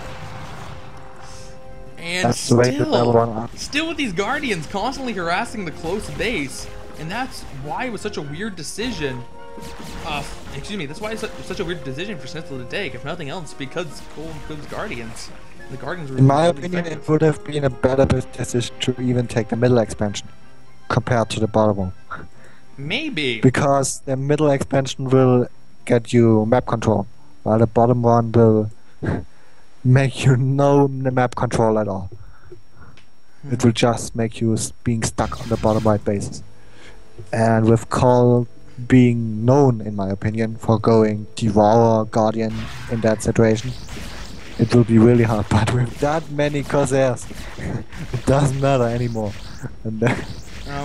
And still with these Guardians constantly harassing the close base. And that's why it was such a weird decision. Excuse me, that's why it's such a weird decision for Sneazel to take, if nothing else, because Kolll includes Guardians. The Guardians were in my opinion, it would have been a better decision to even take the middle expansion compared to the bottom one. Maybe. Because the middle expansion will get you map control, while the bottom one will make you no map control at all. It will just make you being stuck on the bottom right bases. And with Kolll being known, in my opinion, for going Devourer Guardian in that situation, it will be really hard. But with that many Corsairs, it doesn't matter anymore. And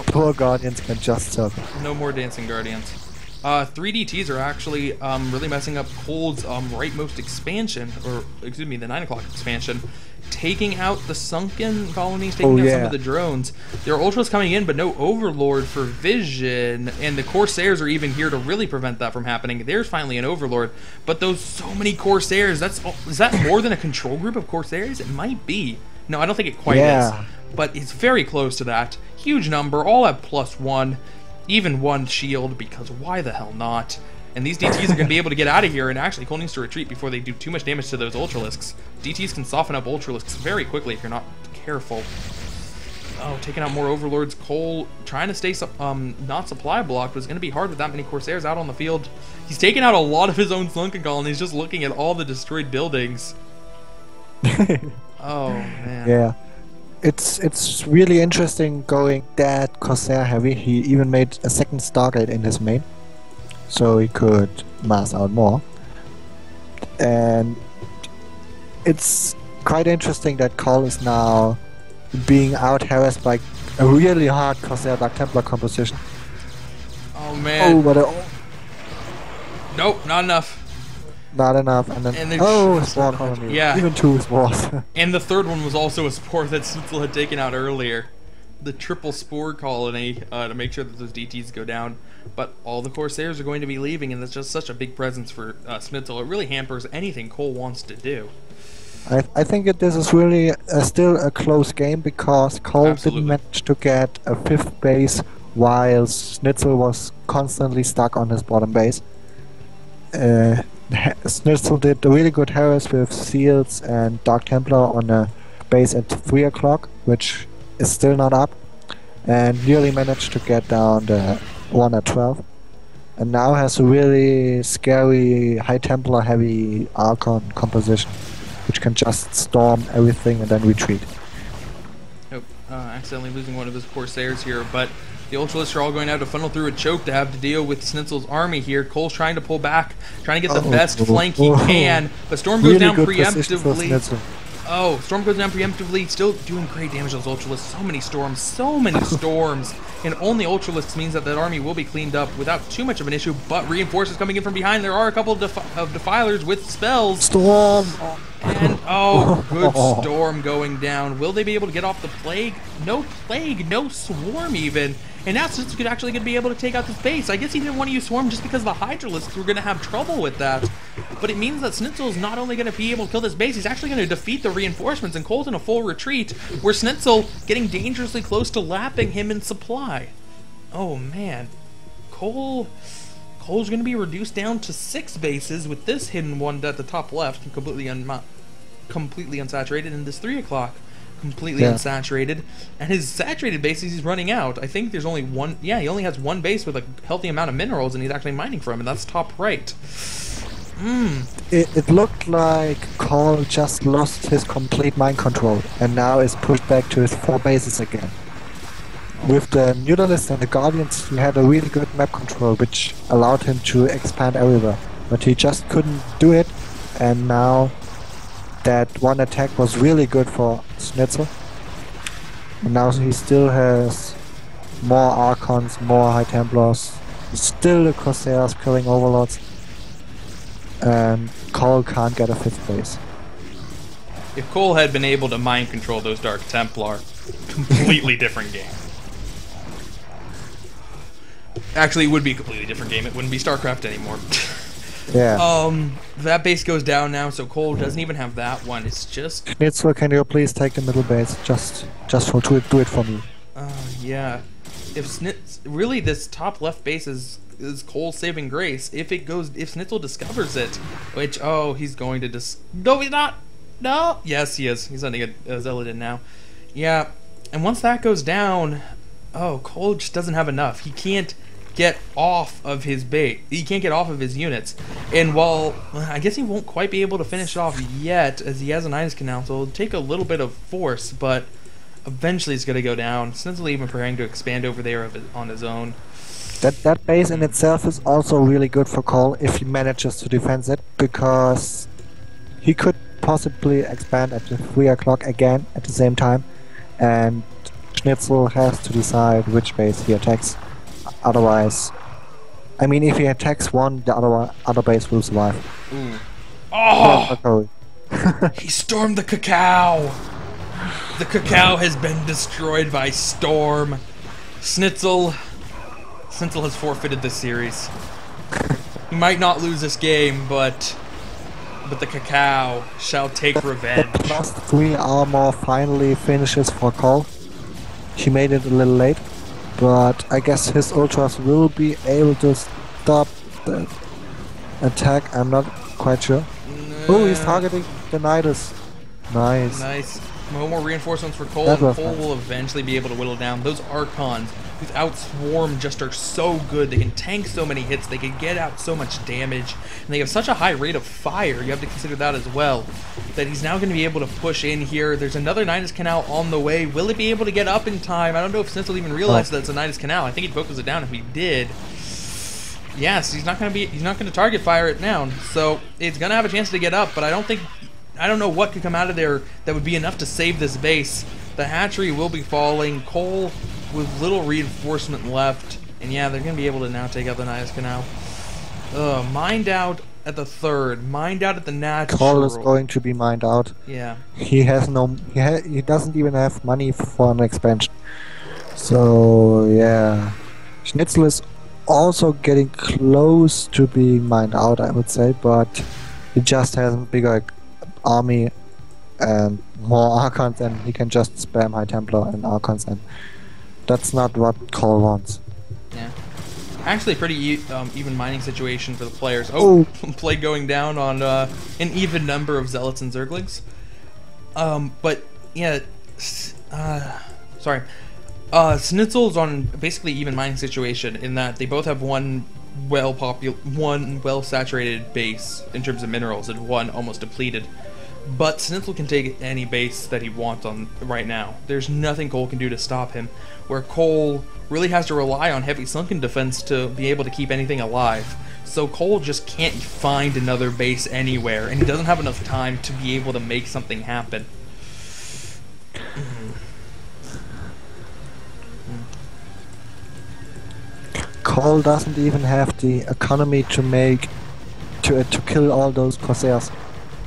poor Guardians can just circle. No more dancing Guardians. 3 DTs are actually really messing up Kolll's rightmost expansion, or excuse me, the 9 o'clock expansion, taking out the sunken colonies, taking out some of the drones. There are ultras coming in, but no Overlord for vision, and the Corsairs are even here to really prevent that from happening. There's finally an Overlord, but those so many Corsairs, is that more than a control group of Corsairs? It might be. No, I don't think it quite is, but it's very close to that. Huge number, all have +1. Even 1 shield, because why the hell not? And these DTs are going to be able to get out of here, and actually Kolll needs to retreat before they do too much damage to those Ultralisks. DTs can soften up Ultralisks very quickly if you're not careful. Oh, taking out more Overlords. Kolll trying to stay not supply blocked was going to be hard with that many Corsairs out on the field. He's taking out a lot of his own sunken colonies just looking at all the destroyed buildings. Oh, man. Yeah. It's really interesting going that Corsair heavy. He even made a second Stargate in his main, so he could mass out more. And it's quite interesting that Kolll is now being out-harassed by a really hard Corsair Dark Templar composition. Oh man. Oh, but nope, not enough. Not enough, and then Spore Colony. Yeah. Even 2 Spores. And the third one was also a Spore that Sneazel had taken out earlier. The triple Spore Colony to make sure that those DTs go down. But all the Corsairs are going to be leaving, and that's just such a big presence for Sneazel. It really hampers anything Kolll wants to do. I think this is really still a close game, because Kolll didn't manage to get a 5th base, while Sneazel was constantly stuck on his bottom base. Sneazel did a really good harass with Seals and Dark Templar on a base at 3 o'clock, which is still not up, and nearly managed to get down the one at 12. And now has a really scary High Templar heavy Archon composition, which can just storm everything and then retreat. Nope, accidentally losing one of his Corsairs here, but the Ultralists are all going to have to funnel through a choke to have to deal with Sneazel's army here. Koll's trying to pull back, trying to get the best flank he can, but Storm goes down preemptively. Oh, Storm goes down preemptively, still doing great damage to those Ultralists. So many storms, and only Ultralists means that that army will be cleaned up without too much of an issue, but reinforcements coming in from behind. There are a couple of Defilers with spells. Storm! And, good Storm going down. Will they be able to get off the Plague? No Plague, no Swarm even. And now Sneazel could actually be able to take out this base. I guess he didn't want to use Swarm just because the Hydralisks were going to have trouble with that. But it means that Sneazel is not only going to be able to kill this base, he's actually going to defeat the reinforcements, and Koll's in a full retreat, where Sneazel getting dangerously close to lapping him in supply. Oh man. Koll's going to be reduced down to 6 bases, with this hidden one at the top left, completely unsaturated, and this 3 o'clock completely unsaturated, and his saturated bases he's running out. I think there's only one. Yeah, he only has 1 base with a healthy amount of minerals, and he's actually mining from, and that's top right. It looked like Kolll just lost his complete mind control, and now is pushed back to his 4 bases again. With the Neutralists and the Guardians, he had a really good map control, which allowed him to expand everywhere, but he just couldn't do it, and now that one attack was really good for Sneazel. And now he still has more Archons, more High Templars, still the Corsairs killing Overlords, and Kolll can't get a 5th base. If Kolll had been able to mind control those Dark Templar, completely different game. Actually, it would be a completely different game. It wouldn't be StarCraft anymore. Yeah. That base goes down now, so Kolll doesn't even have that one. It's just... Sneazel, can you please take the middle base? Just for do it for me. Yeah. If really, this top left base is Koll's saving grace. If Sneazel discovers it, which, oh, he's going to no, he's not. No. Yes, he is. He's sending a Zealot in now. Yeah. And once that goes down, oh, Kolll just doesn't have enough. He can't get off of his base. He can't get off of his units. And while I guess he won't quite be able to finish it off yet, as he has an Ice Canal, so it'll take a little bit of force, but eventually it's going to go down. Sneazel even preparing to expand over there on his own. That base in itself is also really good for Kolll if he manages to defend it, because he could possibly expand at the 3 o'clock again at the same time, and Sneazel has to decide which base he attacks. Otherwise, I mean, if he attacks one, the other base will survive. Ooh. Oh! He stormed the cacao! The cacao has been destroyed by Storm. Sneazel has forfeited this series. He might not lose this game, but the cacao shall take revenge. The +3 armor finally finishes for Kolll. He made it a little late, but I guess his ultras will be able to stop the attack. I'm not quite sure. Oh, he's targeting the Nidus. Nice. Nice. No more reinforcements for Kolll, and Kolll will eventually be able to whittle down those Archons, whose Outswarm just are so good. They can tank so many hits, they can get out so much damage, and they have such a high rate of fire, you have to consider that as well, that he's now going to be able to push in here. There's another Nidus Canal on the way. Will it be able to get up in time? I don't know if Sneazel even realized that it's a Nidus Canal. I think he'd focus it down if he did. Yes, he's not going to target fire it down, so it's going to have a chance to get up, but I don't know what could come out of there that would be enough to save this base. The hatchery will be falling. Kolll with little reinforcement left. And yeah, they're going to be able to now take out the Nidus Canal. Mined out at the 3rd. Mined out at the natural. Kolll is going to be mined out. Yeah. He has no... He doesn't even have money for an expansion. So, yeah. Sneazel is also getting close to being mined out, I would say. But he just has a bigger army and more Archons, and he can just spam High Templar and Archons, and that's not what Kolll wants. Yeah. Actually, pretty even mining situation for the players. Oh, play going down on an even number of Zealots and Zerglings. But yeah, sorry. Sneazel's on basically even mining situation in that they both have one well-saturated base in terms of minerals and one almost depleted. But Sneazel can take any base that he wants on right now. There's nothing Kolll can do to stop him, where Kolll really has to rely on heavy sunken defense to be able to keep anything alive. So Kolll just can't find another base anywhere, and he doesn't have enough time to be able to make something happen. Kolll doesn't even have the economy to kill all those Corsairs.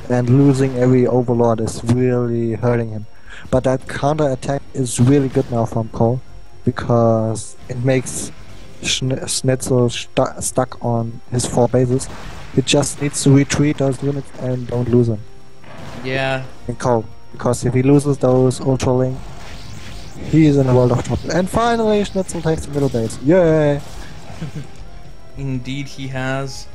And losing every Overlord is really hurting him. But that counter attack is really good now from Kolll, because it makes Sneazel stuck on his 4 bases. He just needs to retreat those units and don't lose them. Yeah. In Kolll, because if he loses those Ultraling, he is in a world of trouble. And finally, Sneazel takes the middle base. Yay! Indeed, he has.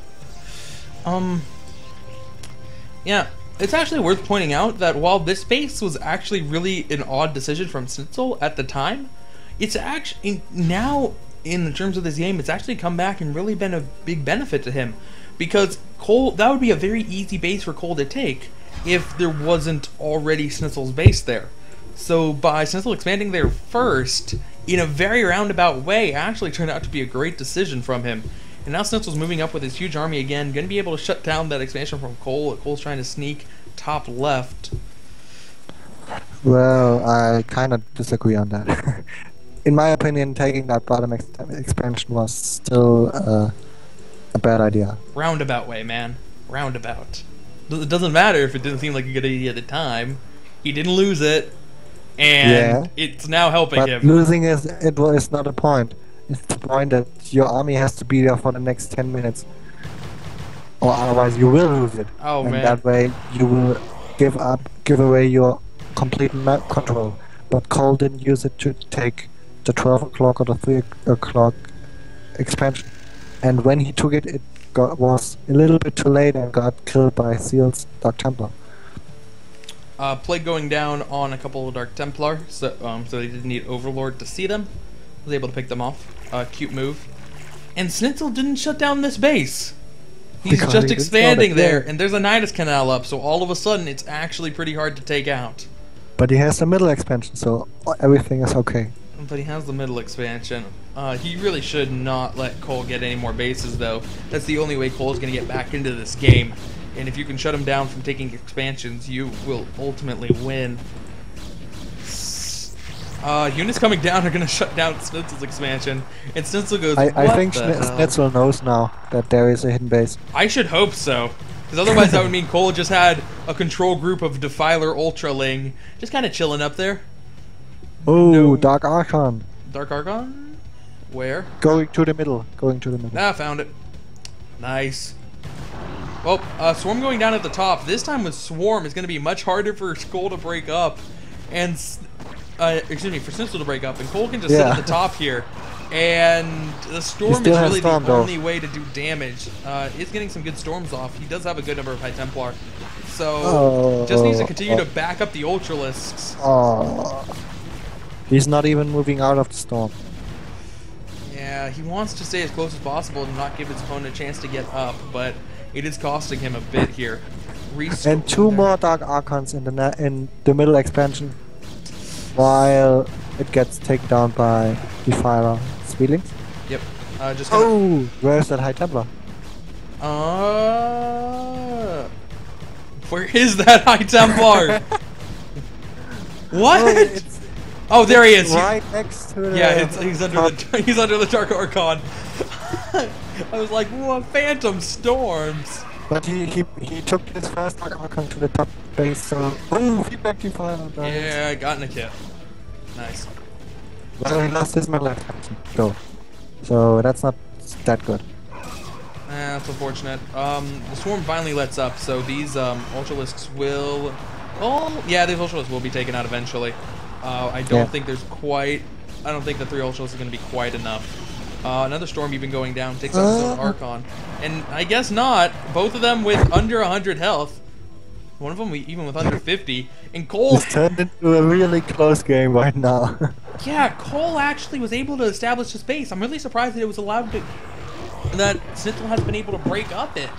Yeah, it's actually worth pointing out that while this base was actually really an odd decision from Sneazel at the time, it's actually now, in terms of this game, it's actually come back and really been a big benefit to him, because Kolll, that would be a very easy base for Kolll to take if there wasn't already Sneazel's base there. So by Sneazel expanding there first, in a very roundabout way, actually turned out to be a great decision from him. And now Sneazel's moving up with his huge army again, going to be able to shut down that expansion from Kolll. Koll's trying to sneak top left. Well, I kind of disagree on that. In my opinion, taking that bottom expansion was still a bad idea. Roundabout way, man. Roundabout. It doesn't matter if it didn't seem like a good idea at the time. He didn't lose it, and it's now helping but him. losing is not a point. It's the point that your army has to be there for the next 10 minutes. Or otherwise you will lose it. Oh, and man. that way you will give away your complete map control. But Kolll didn't use it to take the 12 o'clock or the 3 o'clock expansion. And when he took it, was a little bit too late and got killed by Seal's Dark Templar. Plague going down on a couple of Dark Templar, so they didn't need Overlord to see them. Was able to pick them off. Cute move. And Sneazel didn't shut down this base. He's Because just he expanding didn't know that, there, and there's a Nidus Canal up, so all of a sudden it's actually pretty hard to take out. But he has the middle expansion, so everything is okay. But he has the middle expansion. He really should not let Kolll get any more bases, though. That's the only way Cole's going to get back into this game. And if you can shut him down from taking expansions, you will ultimately win. Units coming down are going to shut down Sneazel's expansion. And Sneazel goes, I think Sneazel knows now that there is a hidden base. I should hope so. Because otherwise that would mean Kolll just had a control group of Defiler Ultraling just kind of chilling up there. Oh, No. Dark Archon. Dark Archon? Where? Going to the middle. Ah, found it. Nice. Well, Swarm going down at the top. This time with Swarm is going to be much harder for Kolll to break up. And, excuse me, for Sneazel to break up. And Kolll can just sit at the top here. And the Storm is really the only way to do damage. He's getting some good Storms off. He does have a good number of High Templar. So, just needs to continue to back up the Ultralisks. He's not even moving out of the storm. Yeah, he wants to stay as close as possible and not give his opponent a chance to get up, but it is costing him a bit here. And two more Dark Archons in the middle expansion, while it gets taken down by Defiler Speedlings. Yep. Just where's that High Templar? Where is that High Templar? What? Oh, there he is. Right next to the... Yeah, he's under the Dark Archon. I was like, what? Phantom Storms. But he took his first Dark Archon to the top base, so... Oh, feedback Defiler. Yeah, I got in a kit. Nice. Well, he lost his middle expansion, though. So that's not that good. That's unfortunate. The Swarm finally lets up, so these Ultralisks will... Oh, yeah, these Ultralisks will be taken out eventually. I don't think there's quite... I don't think the 3 Ultralisks is going to be quite enough. Another Storm even going down takes out his own Archon. And I guess not. Both of them with under 100 health. One of them even with under 50. And Kolll... It's turned into a really close game right now. Yeah, Kolll actually was able to establish his base. I'm really surprised that it was allowed to... that Sneazel has been able to break up it.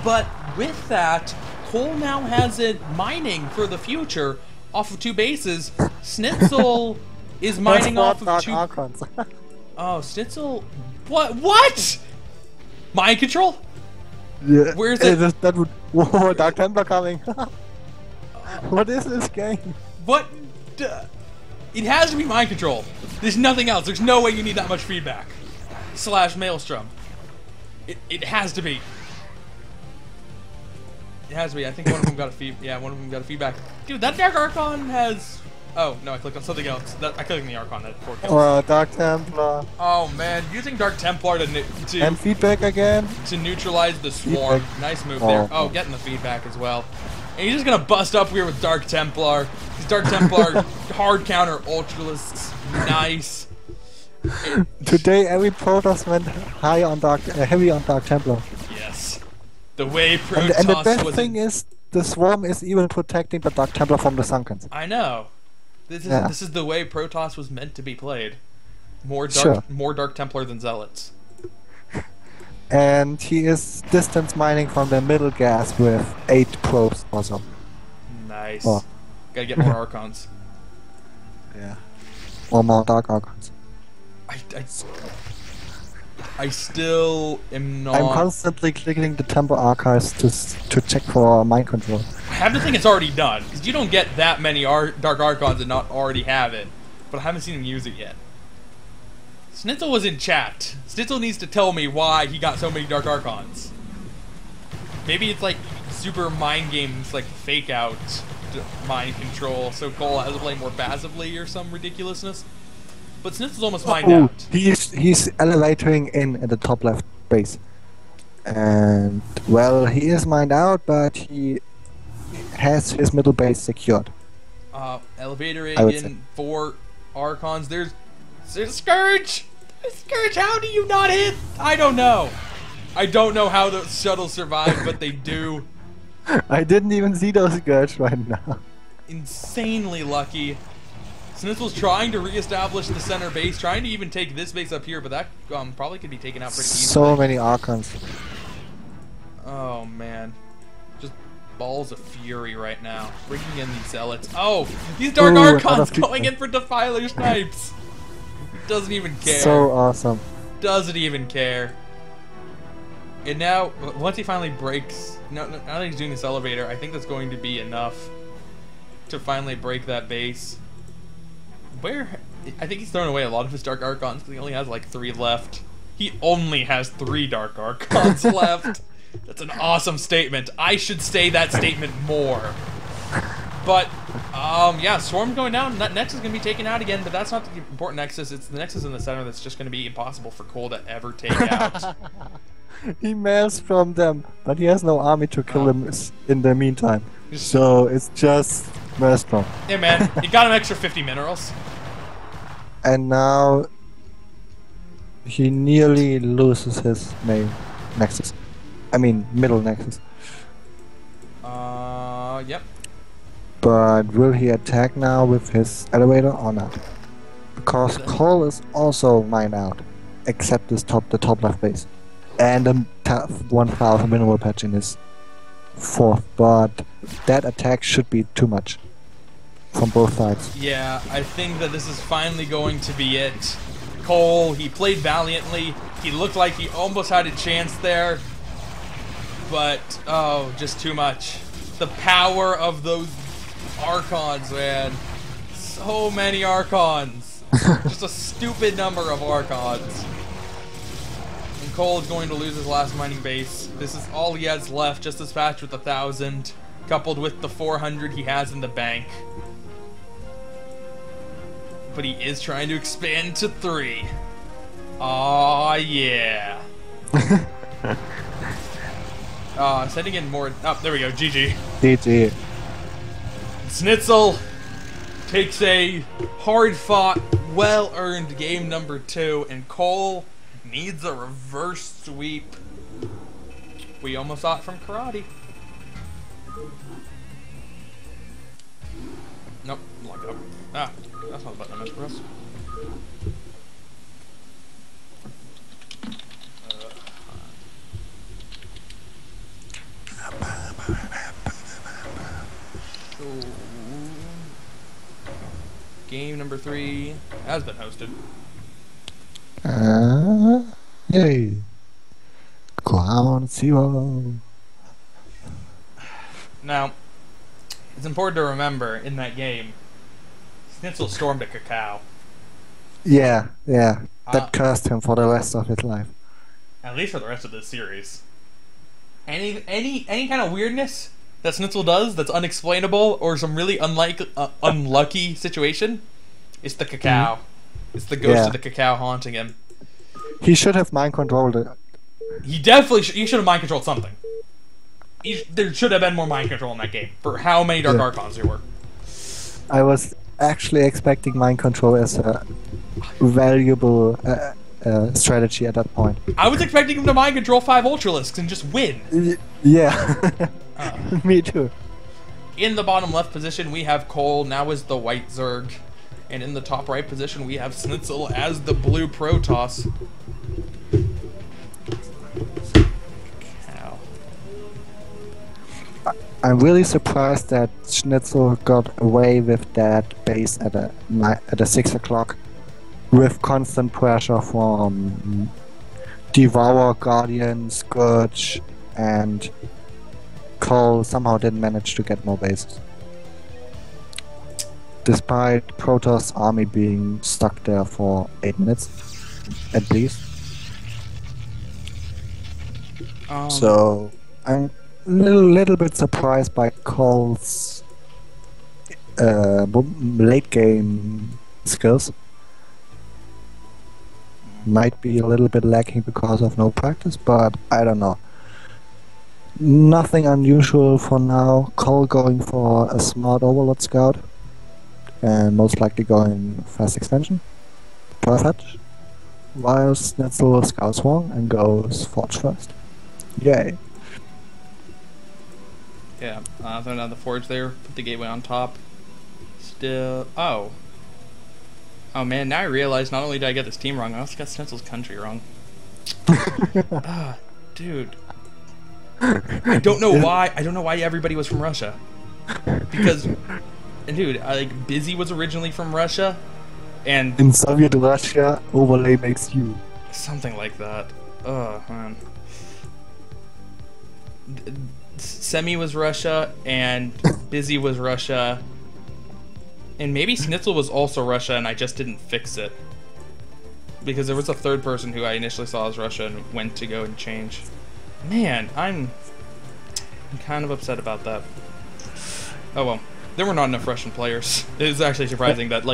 But with that, Kolll now has it mining for the future off of 2 bases. Sneazel is mining off of 2... Archons. Oh, Sneazel... What? Mind control? Yeah. Where's it? That would... Whoa, Dark Templar coming. What is this game? What? It has to be mind control. There's nothing else. There's no way you need that much feedback. / Maelstrom. It has to be. It has to be. I think one of them got a one of them got a feedback. Dude, that Dark Archon has... Oh, no, I clicked on something else. I clicked on the Archon that 4 kills. Dark Templar. Oh, man. Using Dark Templar to And feedback again. To neutralize the Swarm. Nice move there. Oh, getting the feedback as well. And he's just going to bust up here with Dark Templar. These Dark Templar hard counter Ultralisks. Nice. Today, every Protoss went heavy on Dark Templar. Yes. The way Protoss and the best thing is, the Swarm is even protecting the Dark Templar from the Sunkens. I know. This is the way Protoss was meant to be played. More Dark Templar than Zealots. And he is distance mining from the middle gas with 8 probes also. Nice. Gotta get more Archons. Yeah. Or more Dark Archons. I still am not... I'm constantly clicking the Temple Archives to check for mind control. I have to think it's already done, because you don't get that many Dark Archons and not already have it. But I haven't seen him use it yet. Sneazel was in chat. Sneazel needs to tell me why he got so many Dark Archons. Maybe it's like super mind games, like fake out mind control, so Kolll has to play more passively or some ridiculousness. But Sneazel's almost mined Oh, out. he's elevating in at the top left base. And, well, he is mined out, but he has his middle base secured. Elevator I would say. in 4 Archons. There's Scourge! Scourge, how do you not hit? I don't know. I don't know how the shuttles survive, but they do. I didn't even see those guys right now. Insanely lucky. Sneazel's trying to reestablish the center base, trying to even take this base up here, but that probably could be taken out pretty easily. So many Archons. Oh man, just balls of fury right now. Bringing in these zealots. Oh, these Dark Archons going in for Defiler snipes. Doesn't even care. So awesome. Doesn't even care. And now, once he finally breaks, now that he's doing this elevator, I think that's going to be enough to finally break that base. I think he's thrown away a lot of his Dark Archons because he only has like 3 left. He only has 3 Dark Archons left. That's an awesome statement. I should say that statement more. But, yeah, Swarm going down. Nexus is going to be taken out again, but that's not the important Nexus. It's the Nexus in the center that's just going to be impossible for Kolll to ever take out. He mails from them, but he has no army to kill him in the meantime. So it's just Maelstrom. Hey man, you got an extra 50 minerals. And now he nearly loses his main Nexus. I mean, middle Nexus. Yep. But will he attack now with his elevator or not? Because Kolll is also mined out, except the top left base. And a 1000 mineral patch in his 4th, but that attack should be too much from both sides. Yeah, I think that this is finally going to be it. Kolll, he played valiantly. He looked like he almost had a chance there. But, oh, just too much. The power of those Archons, man. So many Archons. Just a stupid number of Archons. And Kolll is going to lose his last mining base. This is all he has left, just dispatched with 1,000, coupled with the 400 he has in the bank. But he is trying to expand to 3. Aw, yeah. Sending in more. Oh, there we go. GG. GG. Sneazel takes a hard-fought, well-earned game number 2, and Kolll needs a reverse sweep. We almost saw it from Karate. Nope, lock it up. Ah, that's not the button I meant to press. So, game number 3 has been hosted. Yay. Ground Zero. Now, it's important to remember in that game, Sneazel stormed a cacao. Yeah. That cursed him for the rest of his life. At least for the rest of this series. Any kind of weirdness that Sneazel does that's unexplainable or some really unlucky situation, it's the cacao. It's the ghost of the cacao haunting him. He should have mind controlled it. He definitely should. He should have mind controlled something. There should have been more mind control in that game for how many Dark Archons there were. I was actually expecting mind control as a valuable strategy at that point. I was expecting him to mind control 5 Ultralisks and just win. Yeah. Me too. In the bottom left position, we have Kolll, now as the white Zerg. And in the top right position, we have Sneazel as the blue Protoss. I'm really surprised that Sneazel got away with that base at a 6 o'clock with constant pressure from Devour, Guardian, Scourge, and Kolll somehow didn't manage to get more bases. Despite Protoss' army being stuck there for 8 minutes, at least. So, I'm little bit surprised by Koll's late game skills. Might be a little bit lacking because of no practice, but I don't know. Nothing unusual for now. Kolll going for a smart overlord scout and most likely going fast extension. Perfect. While Sneazel scouts wrong and goes Forge first. Yay. Yeah, throw down the Forge there, put the gateway on top. Still... Oh. Oh man, now I realize not only did I get this team wrong, I also got Sneazel's country wrong. Dude. I don't know why everybody was from Russia. Because, and dude, Busy was originally from Russia, and... In Soviet Russia, overlay makes you. Something like that. Oh, man. Semi was Russia, and Busy was Russia, and maybe Sneazel was also Russia, and I just didn't fix it. Because there was a third person who I initially saw as Russia and went to go and change. Man, I'm kind of upset about that. Oh well, there were not enough Russian players. It is actually surprising that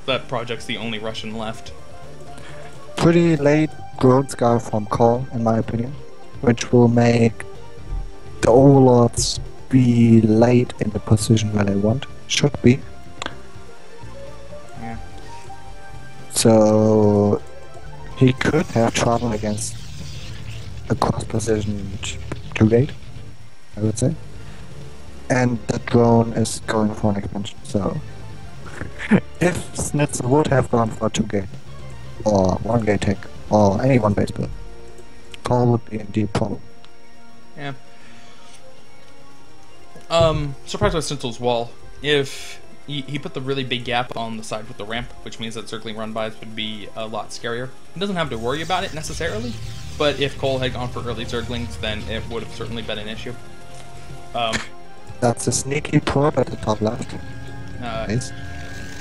that project's the only Russian left. Pretty late drone scout from Kolll, in my opinion, which will make the overlords be late in the position where they want. Should be. Yeah. So he could have trouble against a cross-position 2-gate, I would say. And the drone is going for an expansion, so... if Sneazel would have gone for 2-gate, or 1-gate tech, or any 1-base build, Kolll would be in deep trouble. Yeah. Surprised by Sneazel's wall. If he put the really big gap on the side with the ramp, which means that circling run-bys would be a lot scarier. He doesn't have to worry about it necessarily, but if Kolll had gone for early zerglings, then it would have certainly been an issue. That's a sneaky probe at the top left. Nice.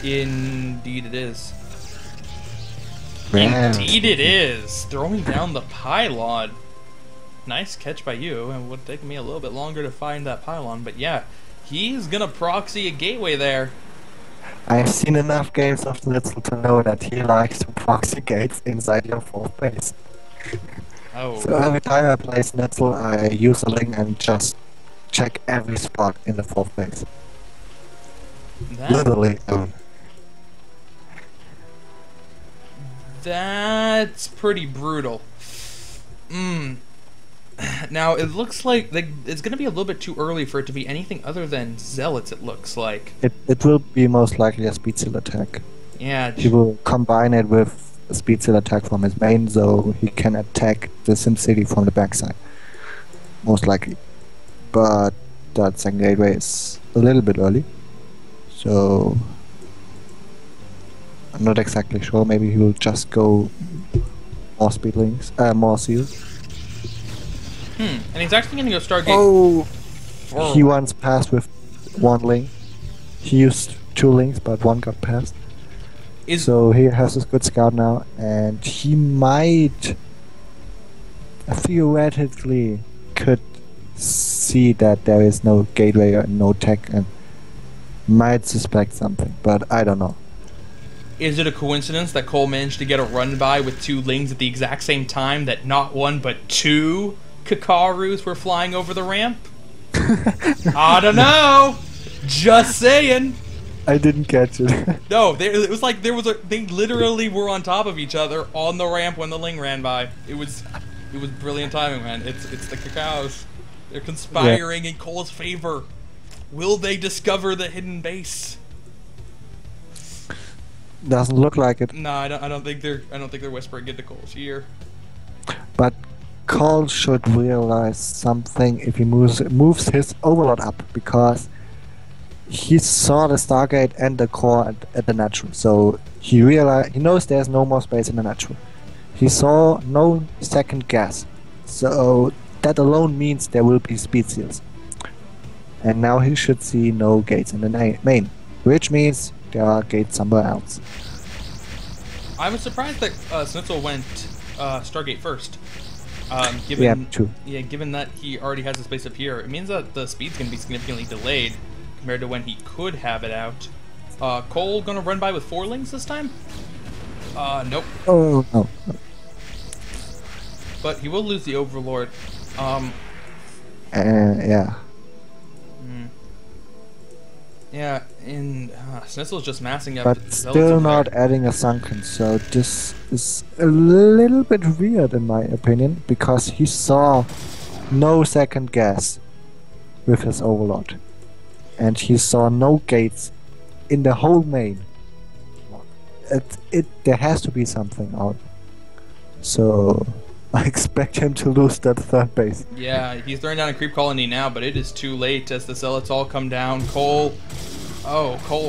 Indeed it is. Man. Indeed it is! Throwing down the pylon. Nice catch by you, and it would take me a little bit longer to find that pylon, but yeah, he's gonna proxy a gateway there. I've seen enough games of Sneazel to know that he likes to proxy gates inside your 4th base. Oh. So every time I play Sneazel, I use a link and just check every spot in the 4th base. Literally. That's pretty brutal. Now, it looks like it's going to be a little bit too early for it to be anything other than Zealots, it looks like. It will be most likely a speed seal attack. Yeah. He will combine it with a speed seal attack from his main, so he can attack the SimCity from the backside. Most likely. But that second gateway is a little bit early. So... I'm not exactly sure, maybe he will just go more speed links, more seals. And he's actually going to go Stargate. Oh! He once passed with 1 link. He used 2 links, but 1 got passed. So he has a good scout now, and he might theoretically could see that there is no gateway or no tech, and might suspect something, but I don't know. Is it a coincidence that Kolll managed to get a run-by with 2 lings at the exact same time that not 1 but 2 Kakarus were flying over the ramp? I don't know! Just saying! I didn't catch it. No, it was like they literally were on top of each other on the ramp when the ling ran by. It was brilliant timing, man. It's the Cacos. They're conspiring in Koll's favor. Will they discover the hidden base? Doesn't look like it. No, I don't think they're whispering into Koll's ear. But Kolll should realize something if he moves his overlord up, because he saw the Stargate and the core at the natural, so he knows there's no more space in the natural. He saw no second gas, so that alone means there will be speed seals. And now he should see no gates in the main, which means there are gates somewhere else. I was surprised that Sneazel went Stargate first. Given true. yeah, given that he already has his base up here, it means that the speed's gonna be significantly delayed compared to when he could have it out. Kolll gonna run by with 4 lings this time? Nope. Oh no. But he will lose the Overlord. Yeah. Yeah, and Sneazel's just massing up. But still not adding a sunken, so this is a little bit weird in my opinion, because he saw no second gas with his Overlord. And he saw no gates in the whole main. There has to be something out. So I expect him to lose that third base. Yeah, he's throwing down a creep colony now, but it is too late as the Zealots all come down. Kolll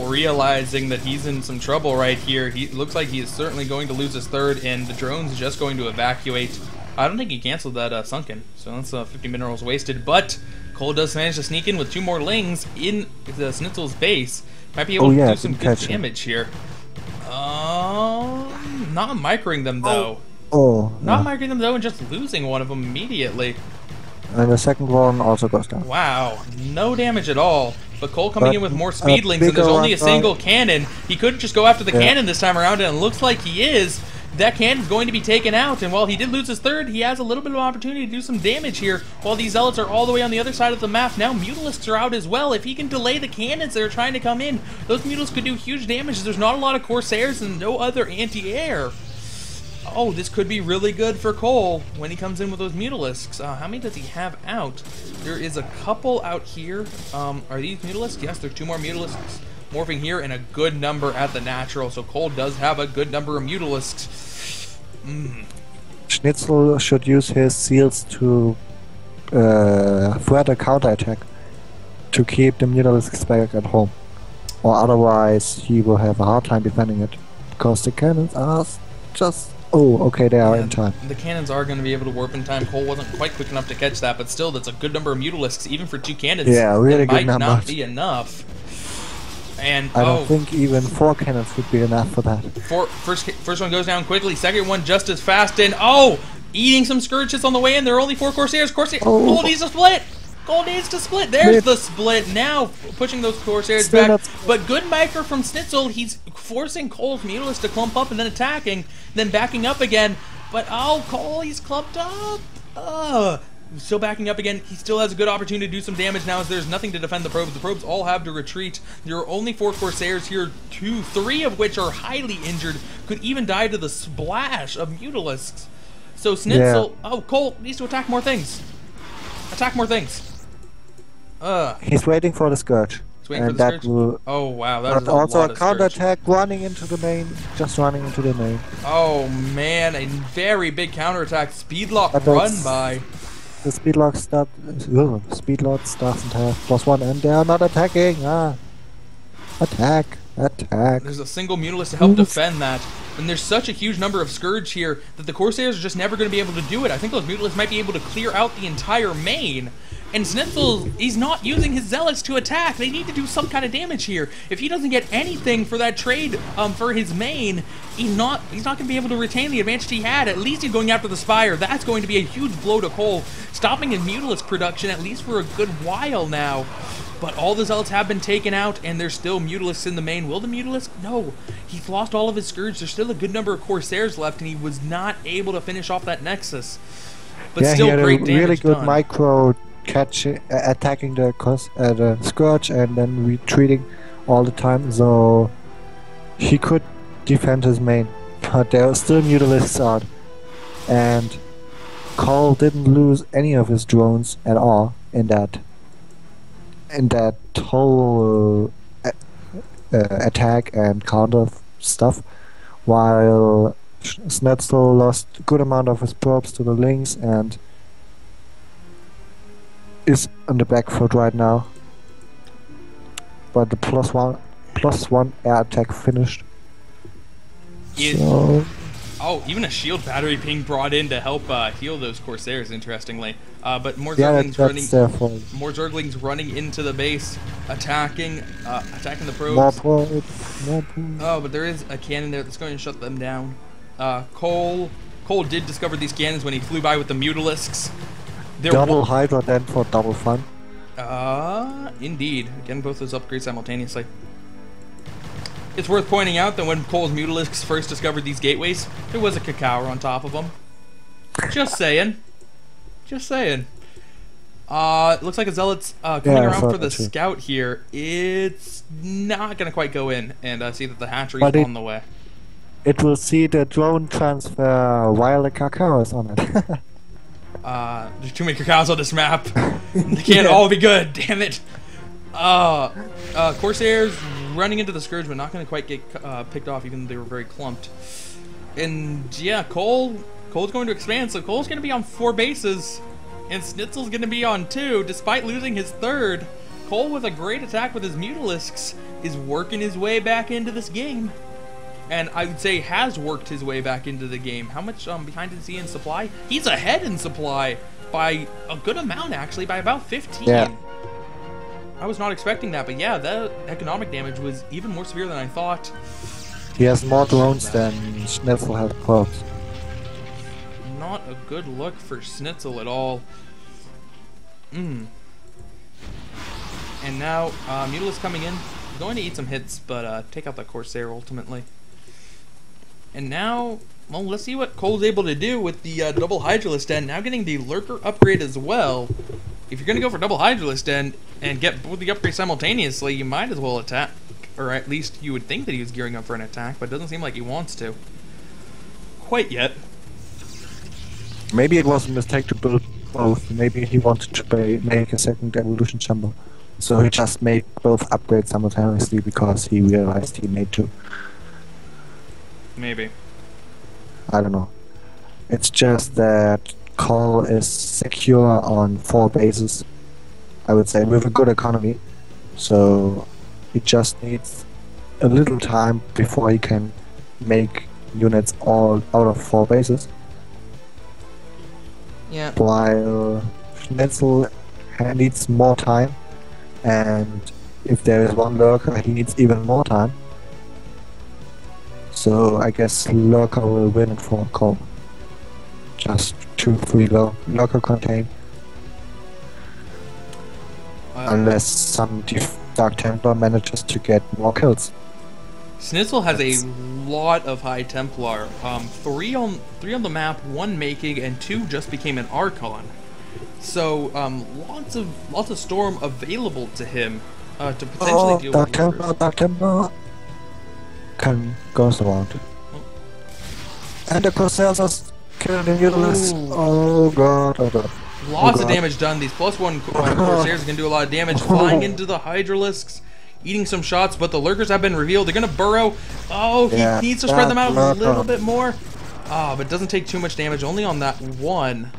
realizing that he's in some trouble right here. He looks like he is certainly going to lose his third, and the drone's just going to evacuate. I don't think he canceled that sunken, so that's 50 minerals wasted, but Kolll does manage to sneak in with 2 more lings in the Sneazel's base. Might be able to do some good damage here. Not microing them though. Not microing them though, and just losing one of them immediately. And the second one also goes down. Wow, no damage at all. But Kolll coming in with more speedlings, and there's only a single cannon. He couldn't just go after the cannon this time around, and it looks like he is. That cannon's going to be taken out, and while he did lose his third, he has a little bit of opportunity to do some damage here. While these Zealots are all the way on the other side of the map, now Mutalisks are out as well. If he can delay the cannons that are trying to come in, those Mutalisks could do huge damage. There's not a lot of Corsairs and no other anti-air. Oh, this could be really good for Kolll when he comes in with those Mutalisks. How many does he have out? There is a couple out here. Are these Mutalisks? Yes, there's 2 more Mutalisks morphing here, and a good number at the natural. So Kolll does have a good number of Mutalisks. Sneazel should use his seals to threat a counterattack to keep the Mutalisks back at home. Or otherwise he will have a hard time defending it, because the cannons are just... Oh, okay, they are in time. The cannons are going to be able to warp in time. Kolll wasn't quite quick enough to catch that, but still, that's a good number of Mutalisks, even for 2 cannons. Yeah, really good number. Might not be enough. And I don't think even 4 cannons would be enough for that. First one goes down quickly. Second one just as fast. And eating some Scourges on the way in. There are only 4 Corsairs. Kolll needs to split. Kolll needs to split. There's the split. Now pushing those Corsairs back. But good micro from Sneazel. He's forcing Koll's Mutalisks to clump up and then attacking, then backing up again. But Kolll, he's clumped up. Still backing up again. He still has a good opportunity to do some damage now, as there's nothing to defend the probes. The probes all have to retreat. There are only 4 Corsairs here, 3 of which are highly injured, could even die to the splash of Mutalisks. So Sneazel, Kolll needs to attack more things. Attack more things. He's waiting for the Scourge. And that will... Oh wow, that is a also lot a of counterattack running into the main, just running into the main. Oh man, a very big counterattack. Speedlock run by. The Speedlock doesn't have +1, and they are not attacking. Attack. There's a single Mutalisk to help defend that. And there's such a huge number of Scourge here that the Corsairs are just never going to be able to do it. I think those Mutalisks might be able to clear out the entire main. And Sneazel, he's not using his Zealots to attack. They need to do some kind of damage here. If he doesn't get anything for that trade for his main, he's not going to be able to retain the advantage he had. At least he's going after the Spire. That's going to be a huge blow to Kolll, stopping his Mutalisk production at least for a good while now. But all the Zealots have been taken out, and there's still Mutalisks in the main. Will the Mutalisk? No. He's lost all of his Scourge. There's still a good number of Corsairs left, and he was not able to finish off that Nexus. But yeah, still he had great a damage really good done. micro attacking the Scourge and then retreating all the time, so he could defend his main. But there are still Mutalisks out, and Kolll didn't lose any of his drones at all in that whole attack and counter stuff, while Sneazel lost a good amount of his probes to the links and is on the back foot right now. But the +1 air attack finished. So even a shield battery being brought in to help heal those Corsairs, interestingly. But more Zerglings running into the base, attacking the probes. More probes. Oh, but there is a cannon there that's going to shut them down. Kolll Kolll did discover these cannons when he flew by with the Mutalisks. Double Hydra then for double fun. Indeed. Again, both those upgrades simultaneously. It's worth pointing out that when Koll's Mutalisks first discovered these gateways, there was a cacao on top of them. Just saying. Just saying. It looks like a Zealot's coming around for the scout here. It's not going to quite go in and see that the hatchery is on the way. It will see the drone transfer while the cacao is on it. There's too many cacaos on this map. They can't all be good, damn it. Corsairs running into the Scourge, but not going to quite get picked off, even though they were very clumped. And yeah, Koll's going to expand, so Koll's going to be on 4 bases. And Sneazel's going to be on 2, despite losing his 3rd. Kolll, with a great attack with his Mutalisks, is working his way back into this game. And I would say has worked his way back into the game. How much behind is he in supply? He's ahead in supply by a good amount, actually, by about 15. Yeah. I was not expecting that, but yeah, that economic damage was even more severe than I thought. He has more drones than Sneazel has probes. Not a good look for Sneazel at all. And now, Mutalisk coming in. Going to eat some hits, but take out the Corsair ultimately. And now, well, let's see what Koll's able to do with the double Hydralisk Den. Now getting the Lurker upgrade as well. If you're going to go for double Hydralisk Den and get both the upgrades simultaneously, you might as well attack. Or at least you would think that he was gearing up for an attack, but it doesn't seem like he wants to. Quite yet. Maybe it was a mistake to build both. Maybe he wanted to make a second evolution chamber. So he just made both upgrades simultaneously because he realized he made to. Maybe. I don't know. It's just that Kolll is secure on 4 bases, I would say, with a good economy. So he just needs a little time before he can make units all out of 4 bases. Yeah. While Sneazel needs more time, and if there is one Lurker, he needs even more time. So I guess Lurker will win it for Kolll. Just 2-3 Lurker contain. Unless some Dark Templar manages to get more kills. Sneazel has a lot of High Templar. 3 on the map, 1 making, and 2 just became an Archon. So lots of Storm available to him to potentially deal with Dark Templar goes around. And the Corsairs are killing the Mutalisks. Oh god, oh god. Lots of damage done. These +1 Corsairs can do a lot of damage. Flying into the Hydralisks, eating some shots, but the Lurkers have been revealed. They're going to burrow. Oh, he needs to spread them out a little bit more. But it doesn't take too much damage, only on that 1.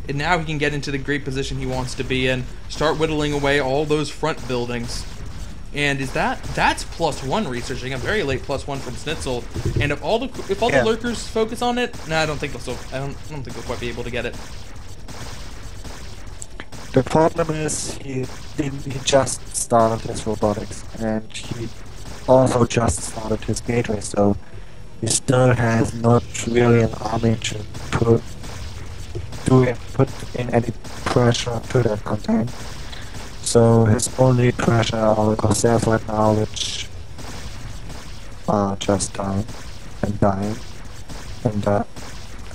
And now he can get into the great position he wants to be in. Start whittling away all those front buildings. And that's +1 researching, a very late +1 from Sneazel. And if all the Lurkers focus on it, nah, I don't think they'll quite be able to get it. The problem is he just started his robotics, and he also just started his gateway, so he still has not really an army to put in any pressure to that contain. So his only pressure are the Corsairs right now, which are just dying and dying, and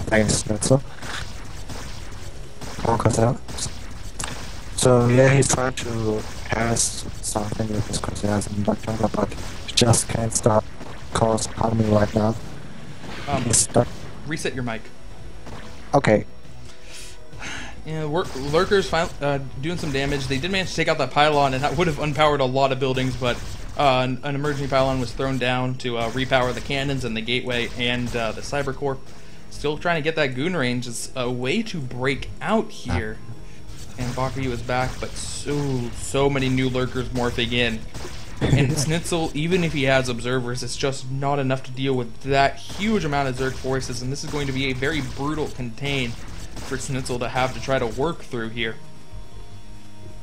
thanks Sneazel. More Corsairs. So yeah, he's trying to harass something with his Corsairs and Dark Templar, but he just can't stop Koll's army right now. He's stuck. Reset your mic. Okay. Yeah, Lurkers doing some damage. They did manage to take out that pylon, and that would have unpowered a lot of buildings, but an emergency pylon was thrown down to repower the cannons and the gateway and the Cyber Corps. Still trying to get that goon range. It's a way to break out here. And Bakuyu is back, but so many new Lurkers morphing in. And Sneazel, even if he has observers, it's just not enough to deal with that huge amount of Zerg forces, and this is going to be a very brutal contain for Sneazel to have to try to work through here.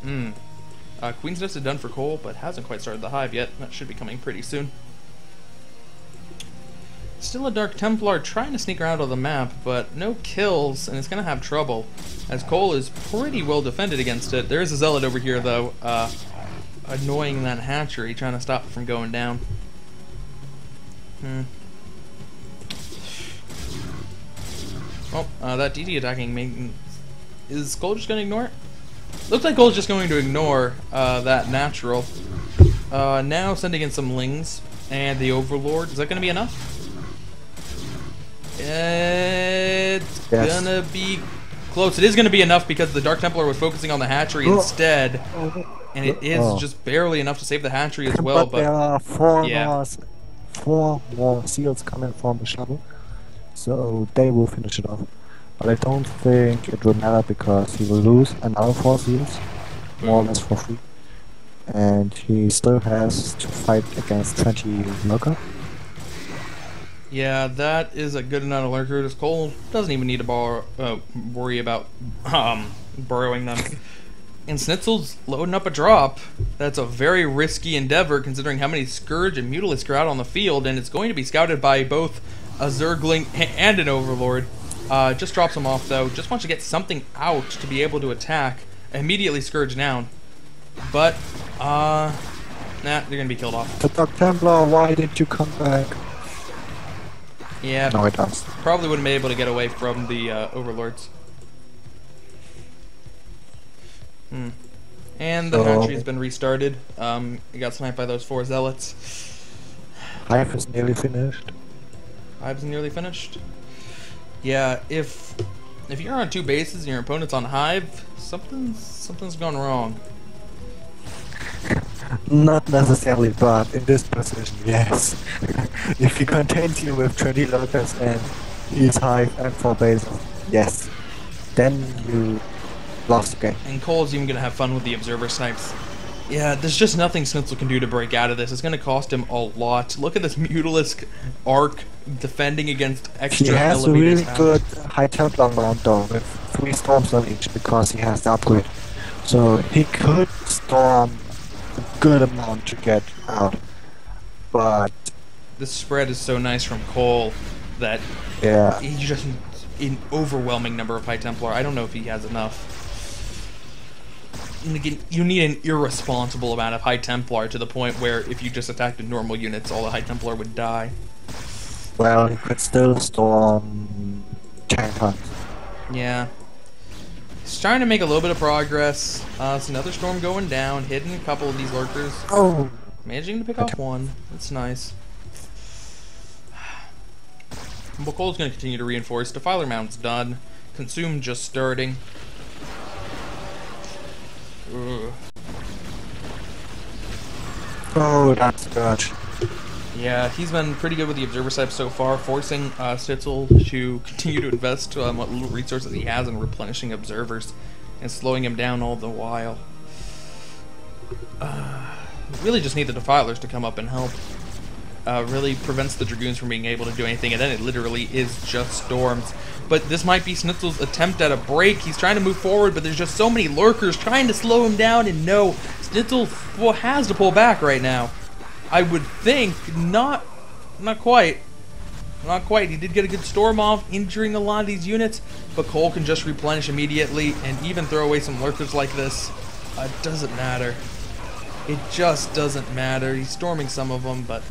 Queen's Nest is done for Kolll, but hasn't quite started the hive yet. That should be coming pretty soon. Still a Dark Templar trying to sneak around on the map, but no kills, and it's going to have trouble, as Kolll is pretty well defended against it. There is a Zealot over here, though, annoying that hatchery, trying to stop it from going down. Oh, that DD attacking main... Is Kolll just going to ignore it? Looks like Koll's just going to ignore that natural. Now sending in some Lings and the Overlord. Is that going to be enough? It's gonna be close. It is gonna be enough because the Dark Templar was focusing on the hatchery instead, and it is just barely enough to save the hatchery as well. But there are four more seals coming from the shuttle, so they will finish it off. But I don't think it will matter because he will lose another 4 seals, more or less for free, and he still has to fight against 20 lurker. Yeah, that is a good amount of lurkers. Kolll doesn't even need to worry about burrowing them. And Sneazel's loading up a drop. That's a very risky endeavor considering how many Scourge and Mutalisk are out on the field, and it's going to be scouted by both a Zergling and an Overlord. Just drops him off though. Just wants to get something out to be able to attack. Immediately Scourge down. But, nah, they're gonna be killed off. The Dark Templar, why did you come back? Yeah, no, it does. Probably wouldn't be able to get away from the Overlords. And the hatchery's been restarted. It got sniped by those 4 Zealots. Hive is nearly finished. Hive's nearly finished? Yeah, if you're on 2 bases and your opponent's on Hive, something's gone wrong. Not necessarily, but in this position, yes. If you continue with 20 lurkers and he's Hive and 4 bases, yes. Then you lost the game. And Koll's even gonna have fun with the observer snipes. Yeah, there's just nothing Sneazel can do to break out of this. It's gonna cost him a lot. Look at this Mutalisk arc defending against extra He has a elevated really attack. good high Templar mount though, with 3 storms on each because he has the upgrade. So he could storm a good amount to get out. But this spread is so nice from Kolll that he just an overwhelming number of High Templar. I don't know if he has enough. And again, you need an irresponsible amount of High Templar to the point where if you just attacked in normal units, all the High Templar would die. Well, he could still storm 10 times. Yeah. He's trying to make a little bit of progress. It's another storm going down, hitting a couple of these lurkers. Oh! Managing to pick off 1. That's nice. But Koll's going to continue to reinforce. Defiler Mount's done. Consume just starting. Ugh. Oh, that's good. Yeah, he's been pretty good with the observer side so far, forcing Sneazel to continue to invest what little resources he has in replenishing observers and slowing him down all the while. Really just need the Defilers to come up and help. Really prevents the Dragoons from being able to do anything, and then it literally is just storms. But this might be Sneazel's attempt at a break. He's trying to move forward, but there's just so many lurkers trying to slow him down, and no, Sneazel has to pull back right now. I would think not quite. Not quite. He did get a good storm off, injuring a lot of these units, but Kolll can just replenish immediately and even throw away some lurkers like this. It doesn't matter. It just doesn't matter. He's storming some of them, but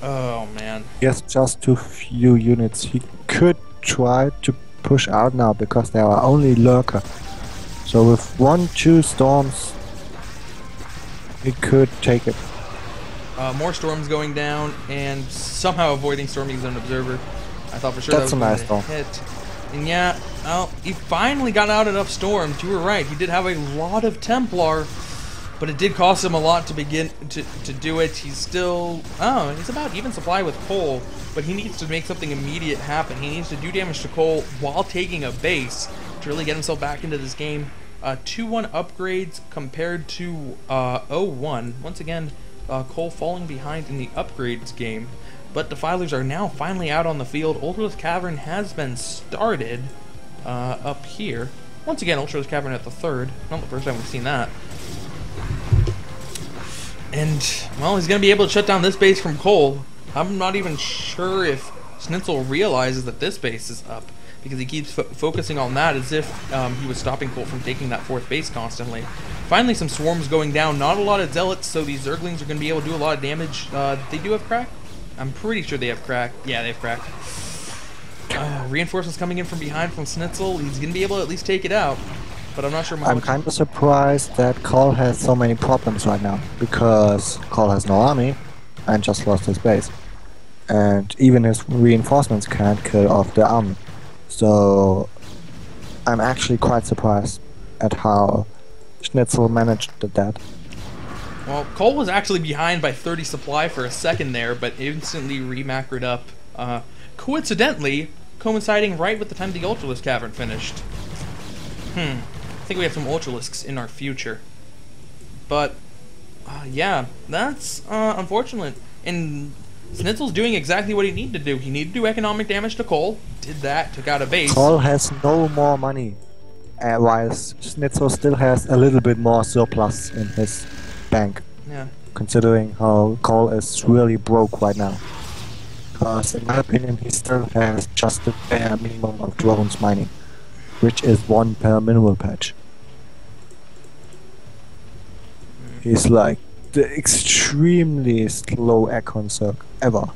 oh man. Yes, just too few units. He could try to push out now because there are only lurker. So with 1-2 storms, he could take it. More storms going down and somehow avoiding storming his own observer. I thought for sure That's that was a nice going to hit. And yeah, well, he finally got out enough storms. You were right. He did have a lot of Templar, but it did cost him a lot to begin to do it. He's still he's about even supply with Kolll, but he needs to make something immediate happen. He needs to do damage to Kolll while taking a base to really get himself back into this game. 2-1 upgrades compared to 0-1. Once again, Kolll falling behind in the upgrades game. But Defilers are now finally out on the field. Ultra's Cavern has been started up here. Once again, Ultra's Cavern at the 3rd. Not the first time we've seen that. And, well, he's going to be able to shut down this base from Kolll. I'm not even sure if Sneazel realizes that this base is up, because he keeps focusing on that as if he was stopping Kolll from taking that 4th base constantly. Finally, some swarms going down. Not a lot of zealots, so these zerglings are going to be able to do a lot of damage. They do have crack? I'm pretty sure they have crack. Yeah, they have crack. Reinforcements coming in from behind from Sneazel. He's going to be able to at least take it out, but I'm not sure. I'm kind of surprised that Kolll has so many problems right now, because Kolll has no army and just lost his base. And even his reinforcements can't kill off the army. So I'm actually quite surprised at how Sneazel managed that. Well, Kolll was actually behind by 30 supply for a second there, but instantly remacroed up. Coincidentally, coinciding right with the time the Ultralisk Cavern finished. I think we have some Ultralisks in our future. But, yeah, that's unfortunate. And Sneazel's doing exactly what he needed to do. He needed to do economic damage to Kolll, did that, took out a base. Kolll has no more money, while Sneazel still has a little bit more surplus in his bank. Yeah. Considering how Kolll is really broke right now. Because in my opinion he still has just the bare minimum of drones mining, which is 1 per mineral patch. He's like the extremely slow Econ Circ ever.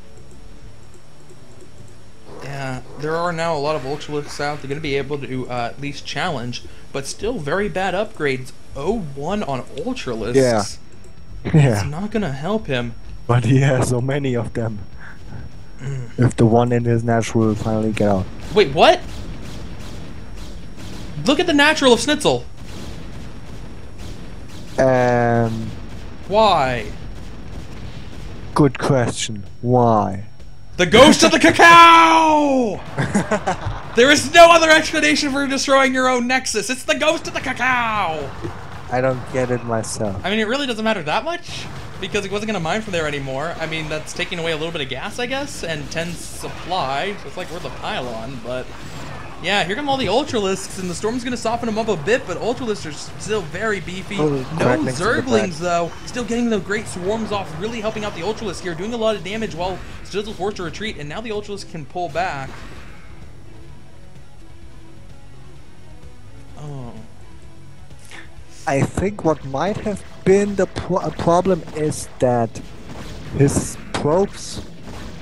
Yeah, there are now a lot of Ultralisks out. They're going to be able to at least challenge, but still very bad upgrades. 0-1 on Ultralisks. Yeah. It's not going to help him. But he has so many of them. If the one in his natural will finally get out. Wait, what? Look at the natural of Sneazel. Why? Good question. Why? The ghost of the cacao! There is no other explanation for destroying your own nexus. It's the ghost of the cacao! I don't get it myself. I mean, it really doesn't matter that much, because he wasn't going to mine from there anymore. I mean, that's taking away a little bit of gas, I guess, and 10 supply, so it's like worth a pylon, but... Yeah, here come all the Ultralisks, and the storm's going to soften them up a bit, but Ultralisks are still very beefy. No Zerglings, though. Still getting the great swarms off, really helping out the Ultralisk here, doing a lot of damage while Sneazel's forced to retreat, and now the Ultralisk can pull back. Oh. I think what might have been the problem is that his probes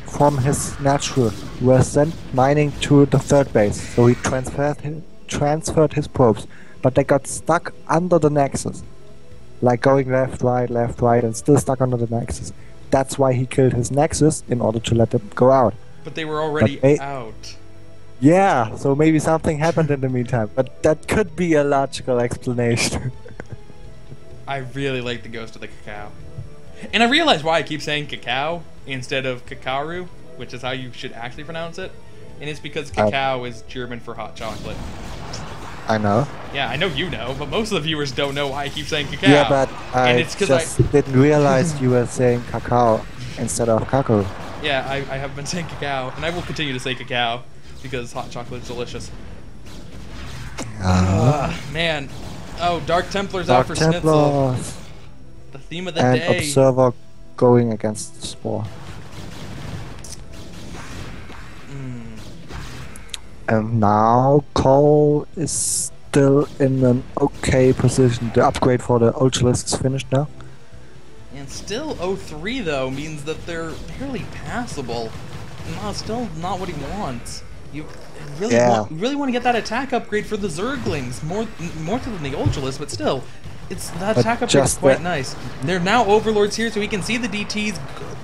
from his natural were sent mining to the 3rd base, so he transferred his probes, but they got stuck under the nexus, like going left, right, and still stuck under the nexus. That's why he killed his nexus in order to let them go out. But they were already out. Yeah, so maybe something happened in the meantime, but that could be a logical explanation. I really like the ghost of the cacao. And I realize why I keep saying cacao instead of kakaru, which is how you should actually pronounce it. And it's because cacao is German for hot chocolate. I know. Yeah, I know you know, but most of the viewers don't know why I keep saying cacao. Yeah, but I just didn't realize you were saying cacao instead of kakao. Yeah, I have been saying cacao, and I will continue to say cacao, because hot chocolate is delicious. Man. Oh, Dark Templars out for Sneazel. The theme of the day. And Observer going against the Spore. And now Kolll is still in an okay position. The upgrade for the Ultralisk is finished now. And still 0-3 though means that they're barely passable. No, still not what he wants. You really want to get that attack upgrade for the Zerglings, more so than the Ultralisk, but still, that attack upgrade is quite nice. They're now Overlords here, so we can see the DTs.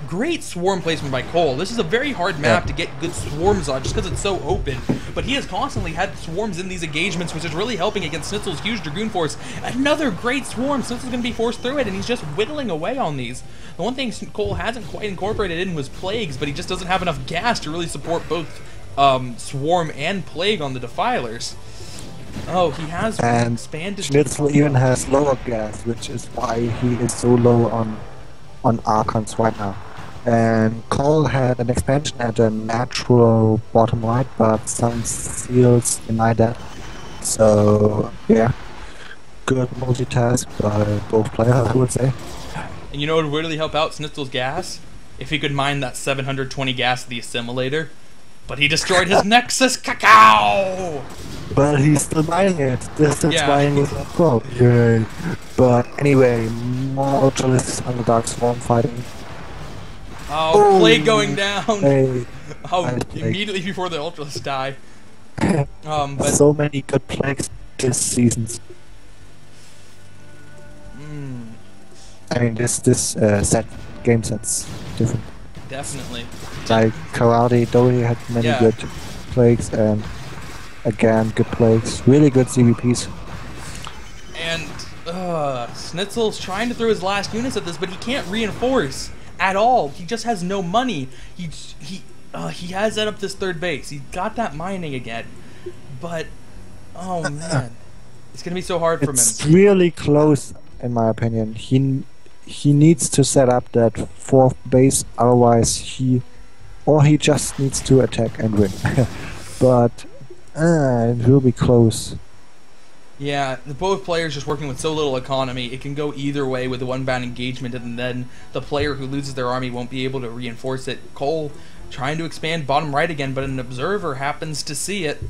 Great swarm placement by Kolll. This is a very hard map to get good swarms on, just because it's so open. But he has constantly had swarms in these engagements, which is really helping against Sneazel's huge Dragoon force. Another great swarm. Sneazel's going to be forced through it, and he's just whittling away on these. The one thing Kolll hasn't quite incorporated in was Plagues, but he just doesn't have enough gas to really support both Swarm and Plague on the Defilers. Oh, he has expanded. Sneazel even has lower gas, which is why he is so low on Archons right now. And Kolll had an expansion at a natural bottom right, but some seals deny that. So yeah, good multitask by both players, I would say. And you know what would really help out Sneazel's gas? if he could mine that 720 gas of the assimilator. But he destroyed his Nexus Cacao! But he's still mining it. Distance Yeah. mining is not pro. Yay. But anyway, more Ultralisks on the Dark Swarm fighting. Oh, Plague going down! Hey. Oh, I Plague. immediately before the Ultralisk die. But So many good plagues this season. I mean, this game set's different. definitely. Like Karate, Dodi had many Yeah. good plagues, and again, good plagues. Really good CVPs. And Snitzel's trying to throw his last units at this, but he can't reinforce at all. He just has no money. He has set up this third base. He's got that mining again, but oh man, it's gonna be so hard for him. It's really close, in my opinion. He needs to set up that fourth base, otherwise he just needs to attack and win. But it will be close. Yeah, both players just working with so little economy. It can go either way with the one-bound engagement, and then the player who loses their army won't be able to reinforce it. Kolll trying to expand bottom right again, but an observer happens to see it.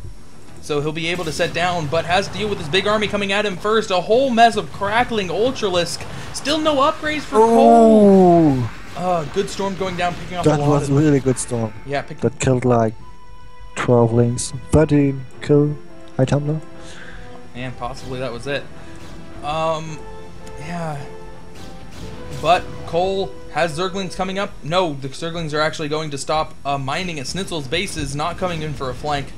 So he'll be able to set down, but has to deal with his big army coming at him first. A whole mess of crackling Ultralisk. Still no upgrades for Kolll. Good storm going down, picking off a lot. That was a really good storm. Yeah, that killed like 12 links. 13 kill High Templar. And possibly that was it. Yeah. But Kolll has Zerglings coming up. No, the Zerglings are actually going to stop mining at Snitzel's bases, not coming in for a flank.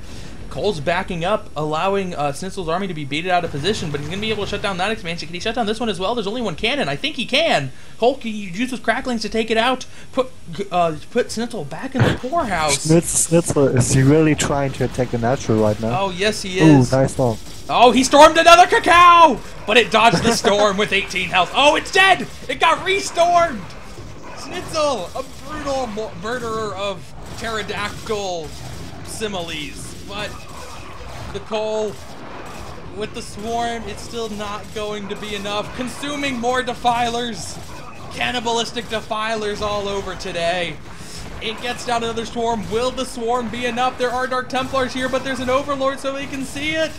Koll's backing up, allowing Snitzel's army to be baited out of position, but he's going to be able to shut down that expansion. Can he shut down this one as well? There's only one cannon. I think he can. Kolll can use his cracklings to take it out. Put Snitzel back in the poorhouse. Snitzel, is he really trying to attack the natural right now? Oh, yes, he is. Ooh, nice storm. Oh, he stormed another cacao! But it dodged the storm with 18 health. Oh, it's dead! It got restormed! Sneazel, a brutal murderer of pterodactyl similes. But the Kolll with the swarm, it's still not going to be enough. Consuming more defilers. Cannibalistic defilers all over today. It gets down another swarm. Will the swarm be enough? There are Dark Templars here, but there's an Overlord so he can see it.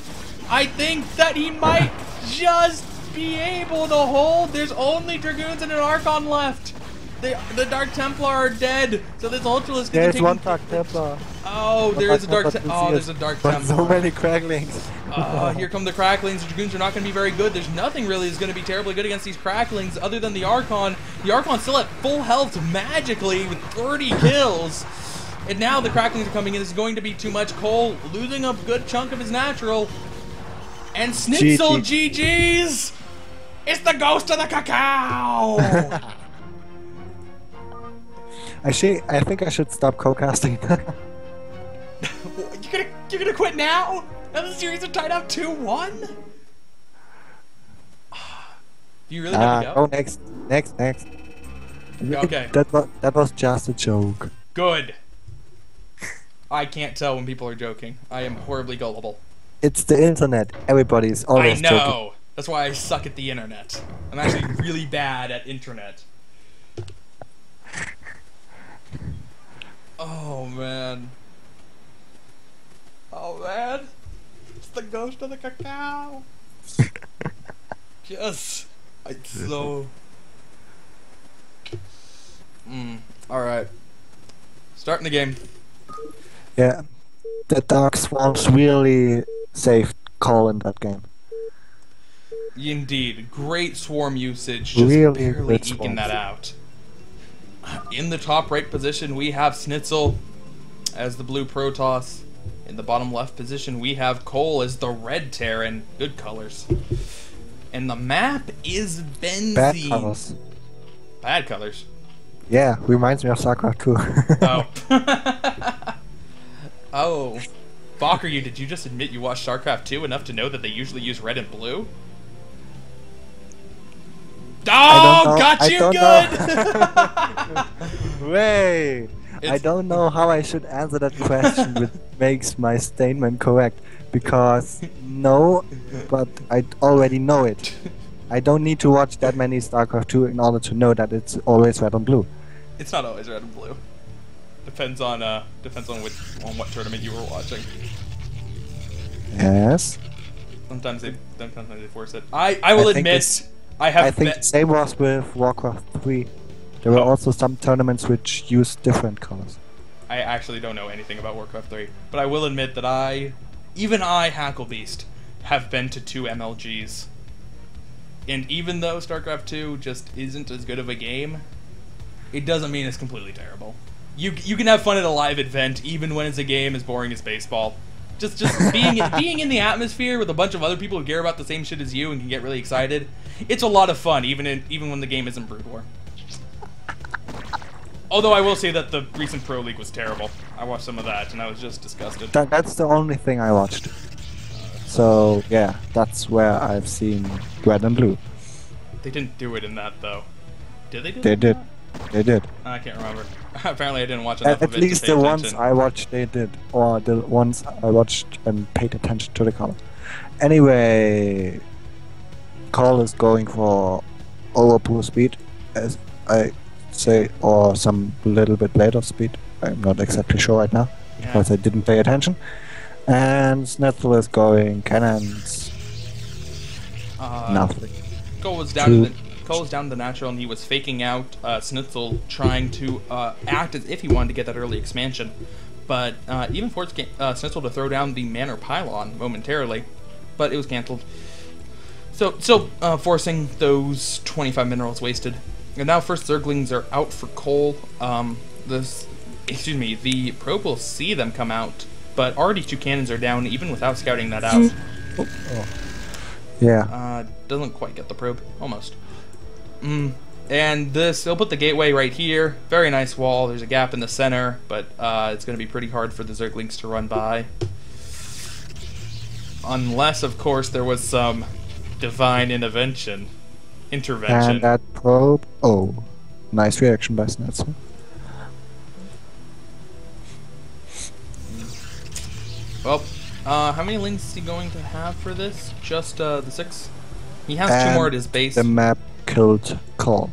I think that he might just be able to hold. There's only Dragoons and an Archon left. The Dark Templar are dead, so this Ultralisk is There's taking... one Dark Templar. Oh, there's a Dark Templar. Oh, there's a Dark Templar. So many cracklings. Here come the cracklings. The Dragoons are not going to be very good. There's nothing really is going to be terribly good against these cracklings other than the Archon. The Archon's still at full health magically with 30 kills. And now the cracklings are coming in. This is going to be too much. Kolll losing a good chunk of his natural. And Snitzel GG's! It's the ghost of the cacao! I think I should stop co-casting. You're gonna quit now? Now the series are tied up 2-1? Do you really have to go? Oh, next. Okay. That was just a joke. Good. I can't tell when people are joking. I am horribly gullible. It's the internet. Everybody's always I know. joking. That's why I suck at the internet. I'm actually really bad at internet. Oh man. Oh man. It's the ghost of the cacao. Yes. It's so... Alright. Starting the game. Yeah. The Dark Swarms really saved Kolll in that game. Indeed. Great swarm usage. Just Really barely good eking that swarms. out. In the top right position, we have Snitzel as the blue Protoss. In the bottom left position, we have Kolll as the red Terran. Good colors. And the map is Benzene. Bad colors. Bad colors. Yeah, reminds me of StarCraft 2. Oh. Oh. Fokker, did you just admit you watched StarCraft 2 enough to know that they usually use red and blue? Oh, got you good! Wait! I don't know how I should answer that question which makes my statement correct. Because, no, but I already know it. I don't need to watch that many StarCraft 2 in order to know that it's always red and blue. It's not always red and blue. Depends on what tournament you were watching. Yes. Sometimes they force it. I will admit I think the same was with Warcraft 3. There were also some tournaments which used different colors. I actually don't know anything about Warcraft 3, but I will admit that even I, Hacklebeast, have been to 2 MLGs. And even though StarCraft 2 just isn't as good of a game, it doesn't mean it's completely terrible. You can have fun at a live event even when it's a game as boring as baseball. Just being in the atmosphere with a bunch of other people who care about the same shit as you and can get really excited. It's a lot of fun even when the game isn't Brood War. Although I will say that the recent Pro League was terrible. I watched some of that and I was just disgusted. That's the only thing I watched. So yeah, that's where I've seen red and blue. They didn't do it in that though. Did they do it? They did. They did. I can't remember. Apparently I didn't watch enough of it At least to pay the attention. ones I watched, they did. Or the ones I watched and paid attention to the color. Anyway, Kolll is going for overpool speed, as I say, or some little bit later speed. I'm not exactly sure right now, because I didn't pay attention. And Sneazel is going cannons. Nothing. Kolll was down to the natural, and he was faking out Sneazel, trying to act as if he wanted to get that early expansion. But even forced Sneazel to throw down the Manor Pylon momentarily, but it was cancelled. So forcing those 25 minerals wasted. And now first Zerglings are out for Kolll. The probe will see them come out, but already 2 cannons are down even without scouting that out. Yeah. Doesn't quite get the probe. Almost. And they'll put the gateway right here. Very nice wall. There's a gap in the center, but it's going to be pretty hard for the Zerglings to run by. Unless, of course, there was some divine intervention. And that probe... Oh, nice reaction by Sneazel. Well, how many links is he going to have for this? Just the 6? He has 2 more at his base. The map killed Kolll.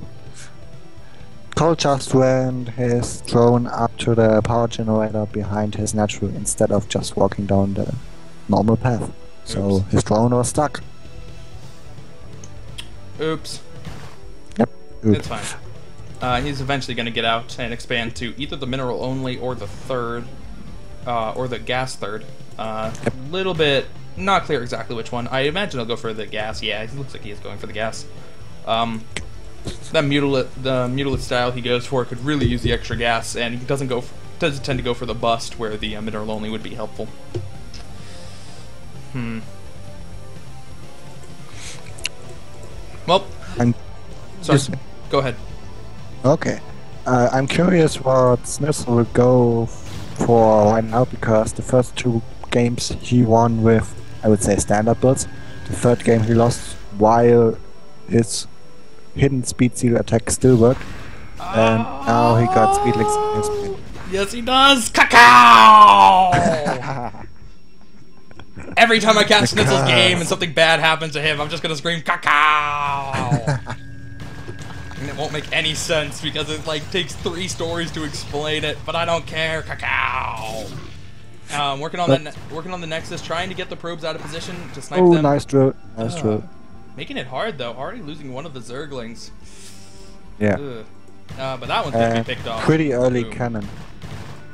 Kolll just ran his drone up to the power generator behind his natural instead of just walking down the normal path. So his drone was stuck. Oops. Yep. Oops. It's fine. He's eventually going to get out and expand to either the mineral only or the third, or the gas third. Little bit not clear exactly which one. I imagine he'll go for the gas. Yeah, it looks like he is going for the gas. The mutalisc style he goes for could really use the extra gas, and he doesn't tend to go for the bust where the mineral only would be helpful. Well, sorry. Go ahead. Okay. I'm curious what Sneazel will go for right now, because the first 2 games he won with, I would say, standard builds. The third game he lost while his hidden speed seal attack still worked. And now he got speed links in his game. Yes, he does! Cacao! Every time I catch Sneazel's game and something bad happens to him, I'm just gonna scream cacao! And it won't make any sense because it takes 3 stories to explain it, but I don't care. Cacao! Working on the Nexus, trying to get the probes out of position to snipe them. Oh, nice drill. Nice drill. Making it hard though, already losing one of the Zerglings. Yeah. But that one's gonna be picked off. Pretty early cannon.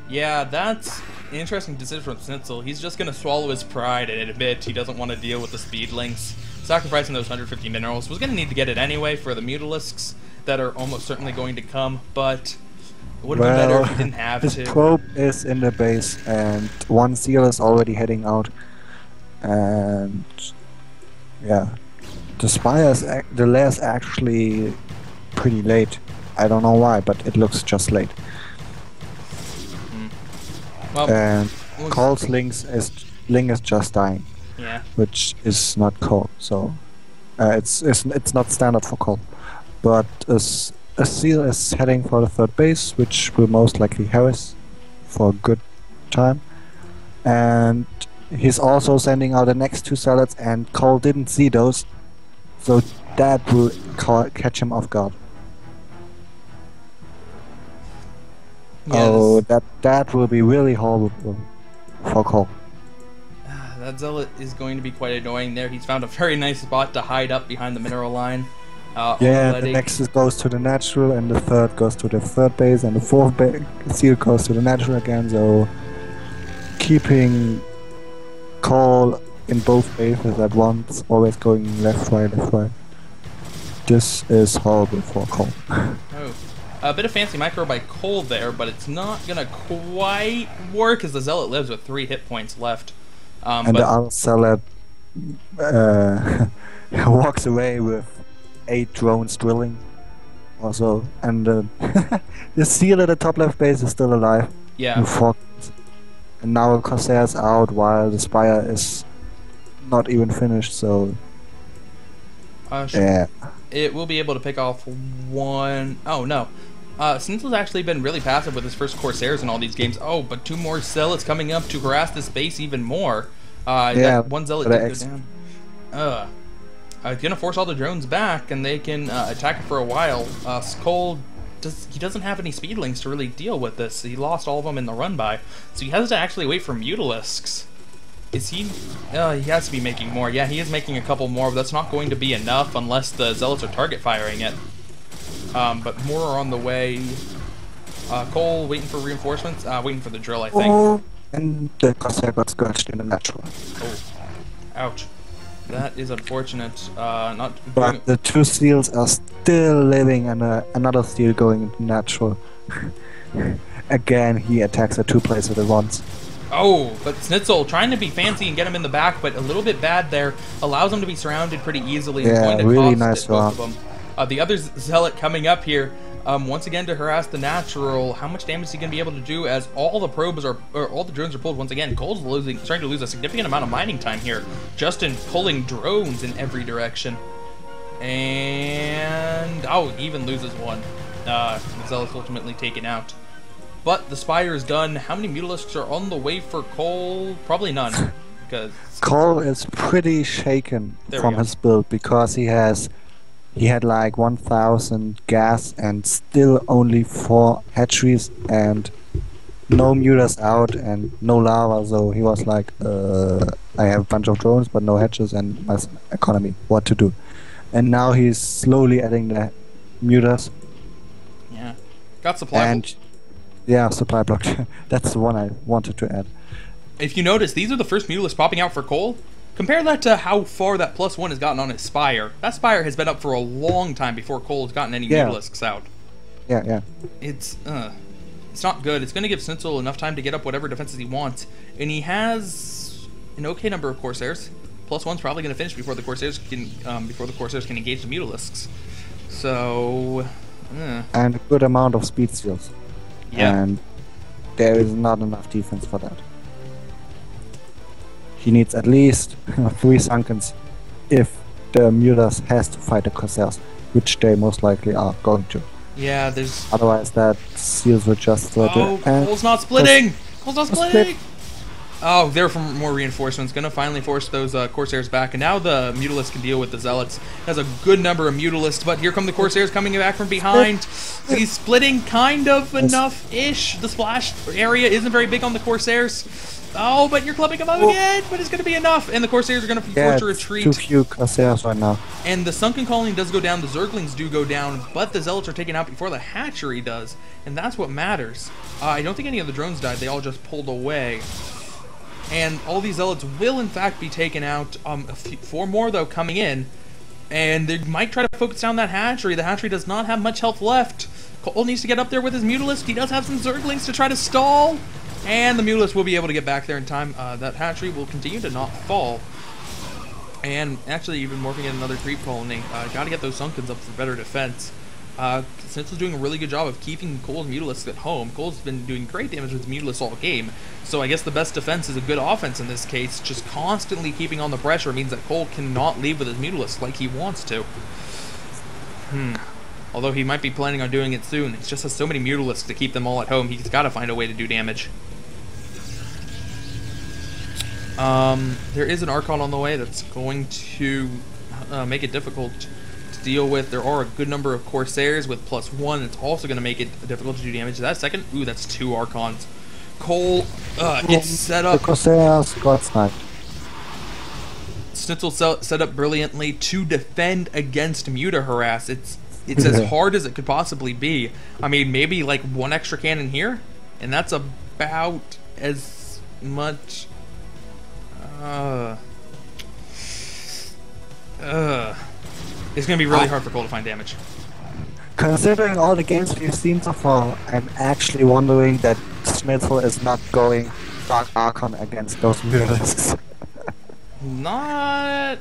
Yeah, that's an interesting decision from Sneazel. He's just gonna swallow his pride and admit he doesn't want to deal with the speed links. Sacrificing those 150 minerals. Was gonna need to get it anyway for the Mutalisks that are almost certainly going to come, but it would have been better if he didn't have his to. probe is in the base and 1 seal is already heading out. And yeah, the lair is actually pretty late. I don't know why, but it looks just late. Well, and Koll's link is just dying. Yeah. Which is not Kolll, so it's not standard for Kolll. But a seal is heading for the 3rd base, which will most likely harass for a good time. And he's also sending out the next 2 salads, and Kolll didn't see those, so that will catch him off guard. Yeah, Oh, that will be really horrible for Kolll. that zealot is going to be quite annoying there. He's found a very nice spot to hide up behind the mineral line. Only Yeah, the letting... next goes to the natural, and the third goes to the third base, and the fourth seal goes to the natural again. So keeping Kolll in both bases at once, always going left, right, left, right. This is horrible for Kolll. Oh. A bit of fancy micro by Kolll there, but it's not going to quite work as the zealot lives with 3 hit points left. And the ISL walks away with 8 drones drilling. Also, and the seal at the top left base is still alive. Yeah. And now Corsair's out while the Spire is not even finished, so... yeah. It will be able to pick off one... Oh, no. Sneazel's actually been really passive with his first Corsairs in all these games. Oh, but 2 more Zealots coming up to harass this base even more. That one Zealot did go down. Gonna force all the drones back, and they can attack it for a while. Kolll he doesn't have any speedlings to really deal with this. He lost all of them in the run by, so he has to actually wait for Mutalisks. Is he? He has to be making more. Yeah, he is making a couple more, but that's not going to be enough unless the Zealots are target firing it. But more are on the way. Kolll waiting for reinforcements, waiting for the drill, I think. Oh, and the Corsair got scorched in the natural. Oh, ouch. That is unfortunate. But the 2 seals are still living, and another seal going into natural. Again, he attacks at 2 places at once. Oh, but Sneazel trying to be fancy and get him in the back, but a little bit bad there. Allows him to be surrounded pretty easily. Yeah, going to really cost nice both of them. The other Zealot coming up here, once again to harass the natural. How much damage is he going to be able to do as all the probes are, or all the drones are pulled once again? Koll's starting to lose a significant amount of mining time here, just in pulling drones in every direction. And he even loses one. The Zealot's ultimately taken out. But the Spire is done. How many Mutalisks are on the way for Kolll? Probably none, because Kolll is pretty shaken from his build because he had like 1,000 gas and still only 4 hatcheries and no mutas out and no lava, so he was like, I have a bunch of drones but no hatches and my economy, what to do? And now he's slowly adding the mutas. Yeah. Got supply. And yeah, supply block. That's the one I wanted to add. If you notice, these are the first Mutalisks popping out for Kolll. Compare that to how far that +1 has gotten on his Spire. That Spire has been up for a long time before Kolll has gotten any Mutalisks out. Yeah. It's not good. It's going to give Sneazel enough time to get up whatever defenses he wants. And he has an okay number of Corsairs. +1's probably going to finish before the Corsairs can engage the Mutalisks. So... And a good amount of speed seals. Yeah. And there is not enough defense for that. He needs at least 3 Sunkens if the Mutas has to fight the Corsairs, which they most likely are going to. Yeah, there's... Otherwise that seals will just... Koll's not splitting! Koll's not splitting! Oh, they're from more reinforcements. Gonna finally force those Corsairs back, and now the Mutalisk can deal with the Zealots. Has a good number of Mutalisks, but here come the Corsairs coming back from behind. He's splitting kind of enough-ish. The splash area isn't very big on the Corsairs. Oh, but you're clubbing them up again, but it's going to be enough. And the Corsairs are going to be forced to retreat. Too few Corsairs right now. And the Sunken Colony does go down, the Zerglings do go down, but the Zealots are taken out before the hatchery does. And that's what matters. I don't think any of the drones died, they all just pulled away. And all these Zealots will in fact be taken out. 4 more though coming in. And they might try to focus down that hatchery. The hatchery does not have much health left. Kolll needs to get up there with his Mutalisk. He does have some Zerglings to try to stall. And the Mutalisk will be able to get back there in time. That hatchery will continue to not fall. And actually even morphing in another creep colony. Gotta get those Sunkens up for better defense. Sneazel's doing a really good job of keeping Koll's Mutalisks at home. Koll's been doing great damage with Mutalisks all game. So I guess the best defense is a good offense in this case. Just constantly keeping on the pressure means that Kolll cannot leave with his Mutalisks like he wants to. Although he might be planning on doing it soon. He just has so many Mutalisks to keep them all at home. He's got to find a way to do damage. There is an Archon on the way that's going to make it difficult deal with. There are a good number of Corsairs with +1. It's also going to make it difficult to do damage. Is that a second? Ooh, that's 2 Archons. Kolll gets set up. The Corsairs got sniped. Sneazel set up brilliantly to defend against Muta Harass. It's as hard as it could possibly be. I mean, maybe like 1 extra cannon here, and that's about as much. It's gonna be really hard for Kolll to find damage. Considering all the games we've seen so far, I'm actually wondering that Sneazel is not going Dark Archon against those Mutalisks. Not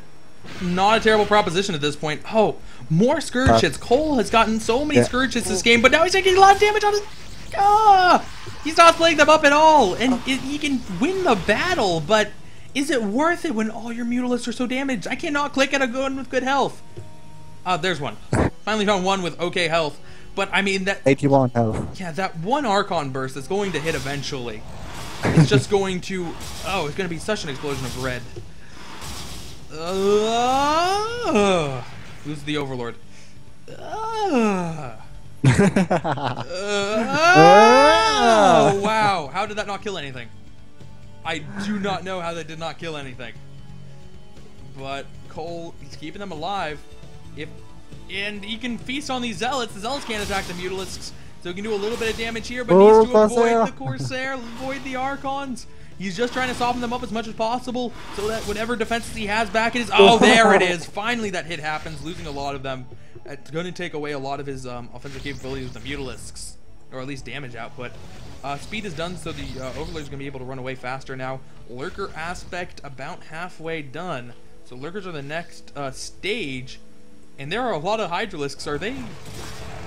a terrible proposition at this point. Oh, more Scourge hits. Kolll has gotten so many Scourge hits this game, but now he's taking a lot of damage on his... He's not playing them up at all, and he can win the battle, but is it worth it when all your Mutalisks are so damaged? I cannot click at a gun with good health. There's one. Finally found one with okay health, but I mean that... 81 health. Yeah, that 1 Archon burst that's going to hit eventually. It's just going to... Oh, it's going to be such an explosion of red. Who's the Overlord? Oh, wow. How did that not kill anything? I do not know how that did not kill anything. But Kolll, he's keeping them alive. And he can feast on these Zealots. The Zealots can't attack the Mutalisks. So he can do a little bit of damage here, but needs to avoid the Corsair, avoid the Archons. He's just trying to soften them up as much as possible so that whatever defenses he has back in his... Oh, there it is. Finally that hit happens, losing a lot of them. It's going to take away a lot of his offensive capabilities with the Mutalisks, or at least damage output. Speed is done, so the Overlord's going to be able to run away faster now. Lurker aspect about halfway done. So Lurkers are the next stage, and there are a lot of Hydralisks. Are they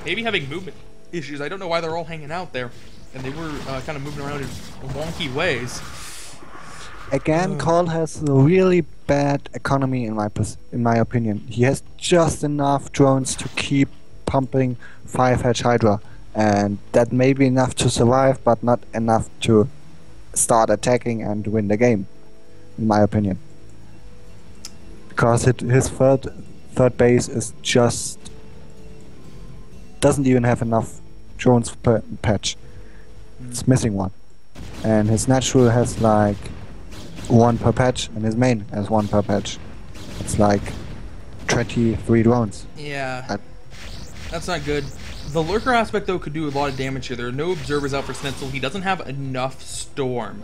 maybe having movement issues? I don't know why they're all hanging out there, and they were kind of moving around in wonky ways. Again, Kolll has a really bad economy in my opinion. He has just enough drones to keep pumping 5-Hedge Hydra, and that may be enough to survive, but not enough to start attacking and win the game, in my opinion. Because his third base is just doesn't even have enough drones per patch. It's missing one, and his natural has like 1 per patch, and his main has 1 per patch. It's like 23 drones. Yeah, that's not good. The Lurker aspect, though, could do a lot of damage here. There are no observers out for Sneazel. He doesn't have enough Storm.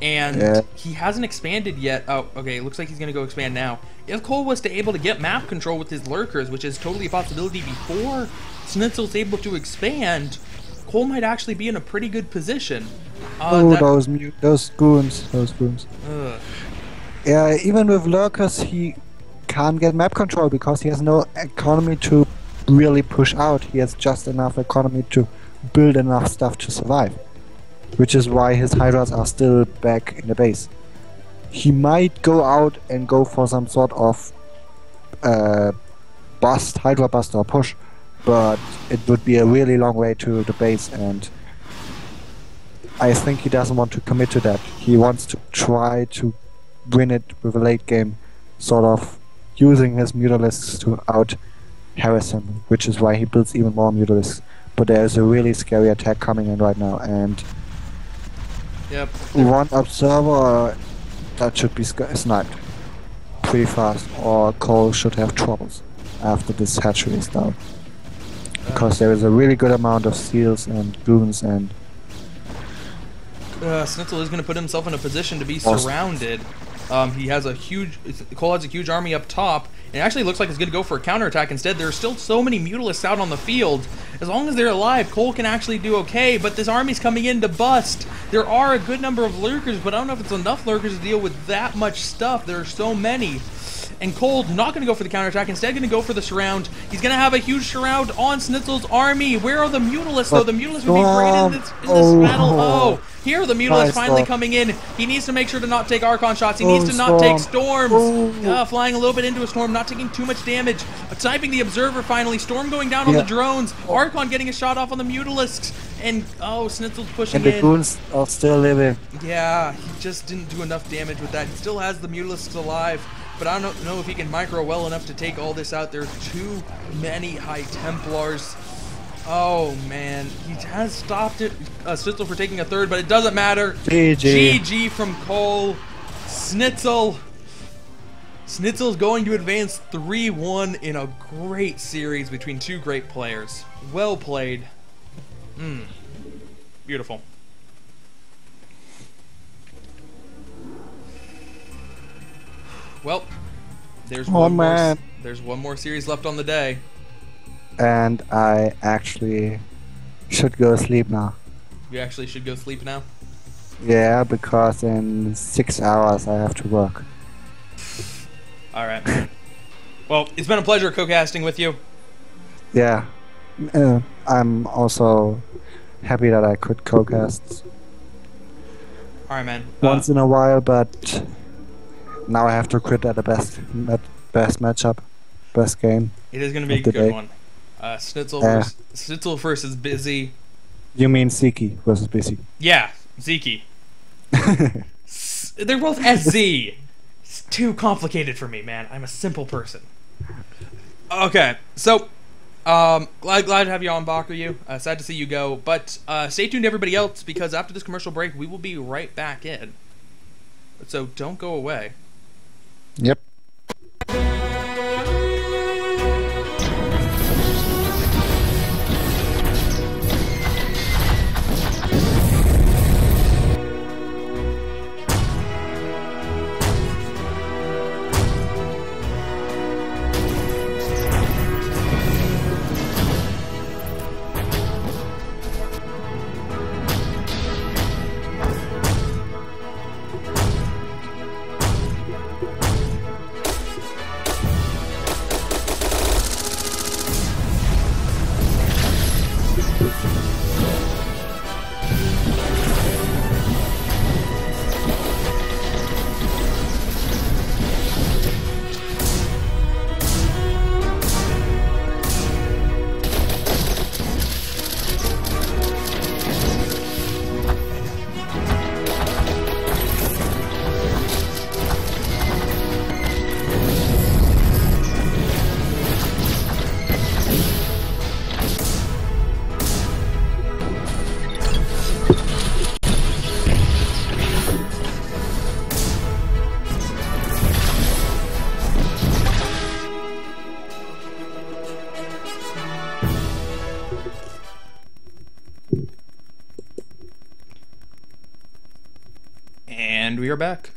And he hasn't expanded yet. Oh, okay, it looks like he's going to go expand now. If Kolll was able to get map control with his Lurkers, which is totally a possibility before Sneazel's able to expand, Kolll might actually be in a pretty good position. Those goons. Yeah, even with Lurkers, he can't get map control because he has no economy to really push out. He has just enough economy to build enough stuff to survive, which is why his Hydras are still back in the base. He might go out and go for some sort of Hydra bust or push, but it would be a really long way to the base, and I think he doesn't want to commit to that. He wants to try to win it with a late game, sort of using his Mutalisks to out-harass him, which is why he builds even more Mutalisks. But there's a really scary attack coming in right now, and one observer that should be sniped pretty fast, or Kolll should have troubles after this hatchery is down. Because there is a really good amount of seals and goons, and Sneazel is going to put himself in a position to be surrounded. He has a huge... Kolll has a huge army up top. It actually looks like he's going to go for a counterattack instead. There are still so many Mutalisks out on the field. As long as they're alive, Kolll can actually do okay, but this army's coming in to bust. There are a good number of Lurkers, but I don't know if it's enough Lurkers to deal with that much stuff. There are so many. And Kolll not going to go for the counterattack, instead going to go for the surround. He's going to have a huge surround on Sneazel's army. Where are the Mutalisks, though? The Mutalisks would be great in this battle. Oh, here are the Mutalisks finally coming in. He needs to make sure to not take Archon shots. He needs to not take Storms. Flying a little bit into a Storm, not taking too much damage. Sniping the Observer finally. Storm going down on the drones. Archon getting a shot off on the Mutalisks. And, Sneazel's pushing in. And the goons are still living. Yeah, he just didn't do enough damage with that. He still has the Mutalisks alive. but I don't know if he can micro well enough to take all this out. There are too many High Templars. Oh, man. He has stopped it, Sneazel for taking a third, but it doesn't matter. GG. GG from Kolll. Sneazel. Sneazel's going to advance 3-1 in a great series between two great players. Well played. Beautiful. Well, there's one more series left on the day. And I actually should go sleep now. You actually should go sleep now? Yeah, because in 6 hours I have to work. Alright, man. Well, it's been a pleasure co-casting with you. Yeah. I'm also happy that I could co-cast Alright, man. once in a while, but now I have to quit at the best matchup, best game. It is going to be a good one. Sneazel versus Busy. You mean Ziki versus Busy? Yeah, Ziki. They're both SZ. It's too complicated for me, man. I'm a simple person. Okay, so glad to have you on, Bakuyu. Sad to see you go, but stay tuned to everybody else, because after this commercial break, we will be right back in. So don't go away. Yep. And we are back.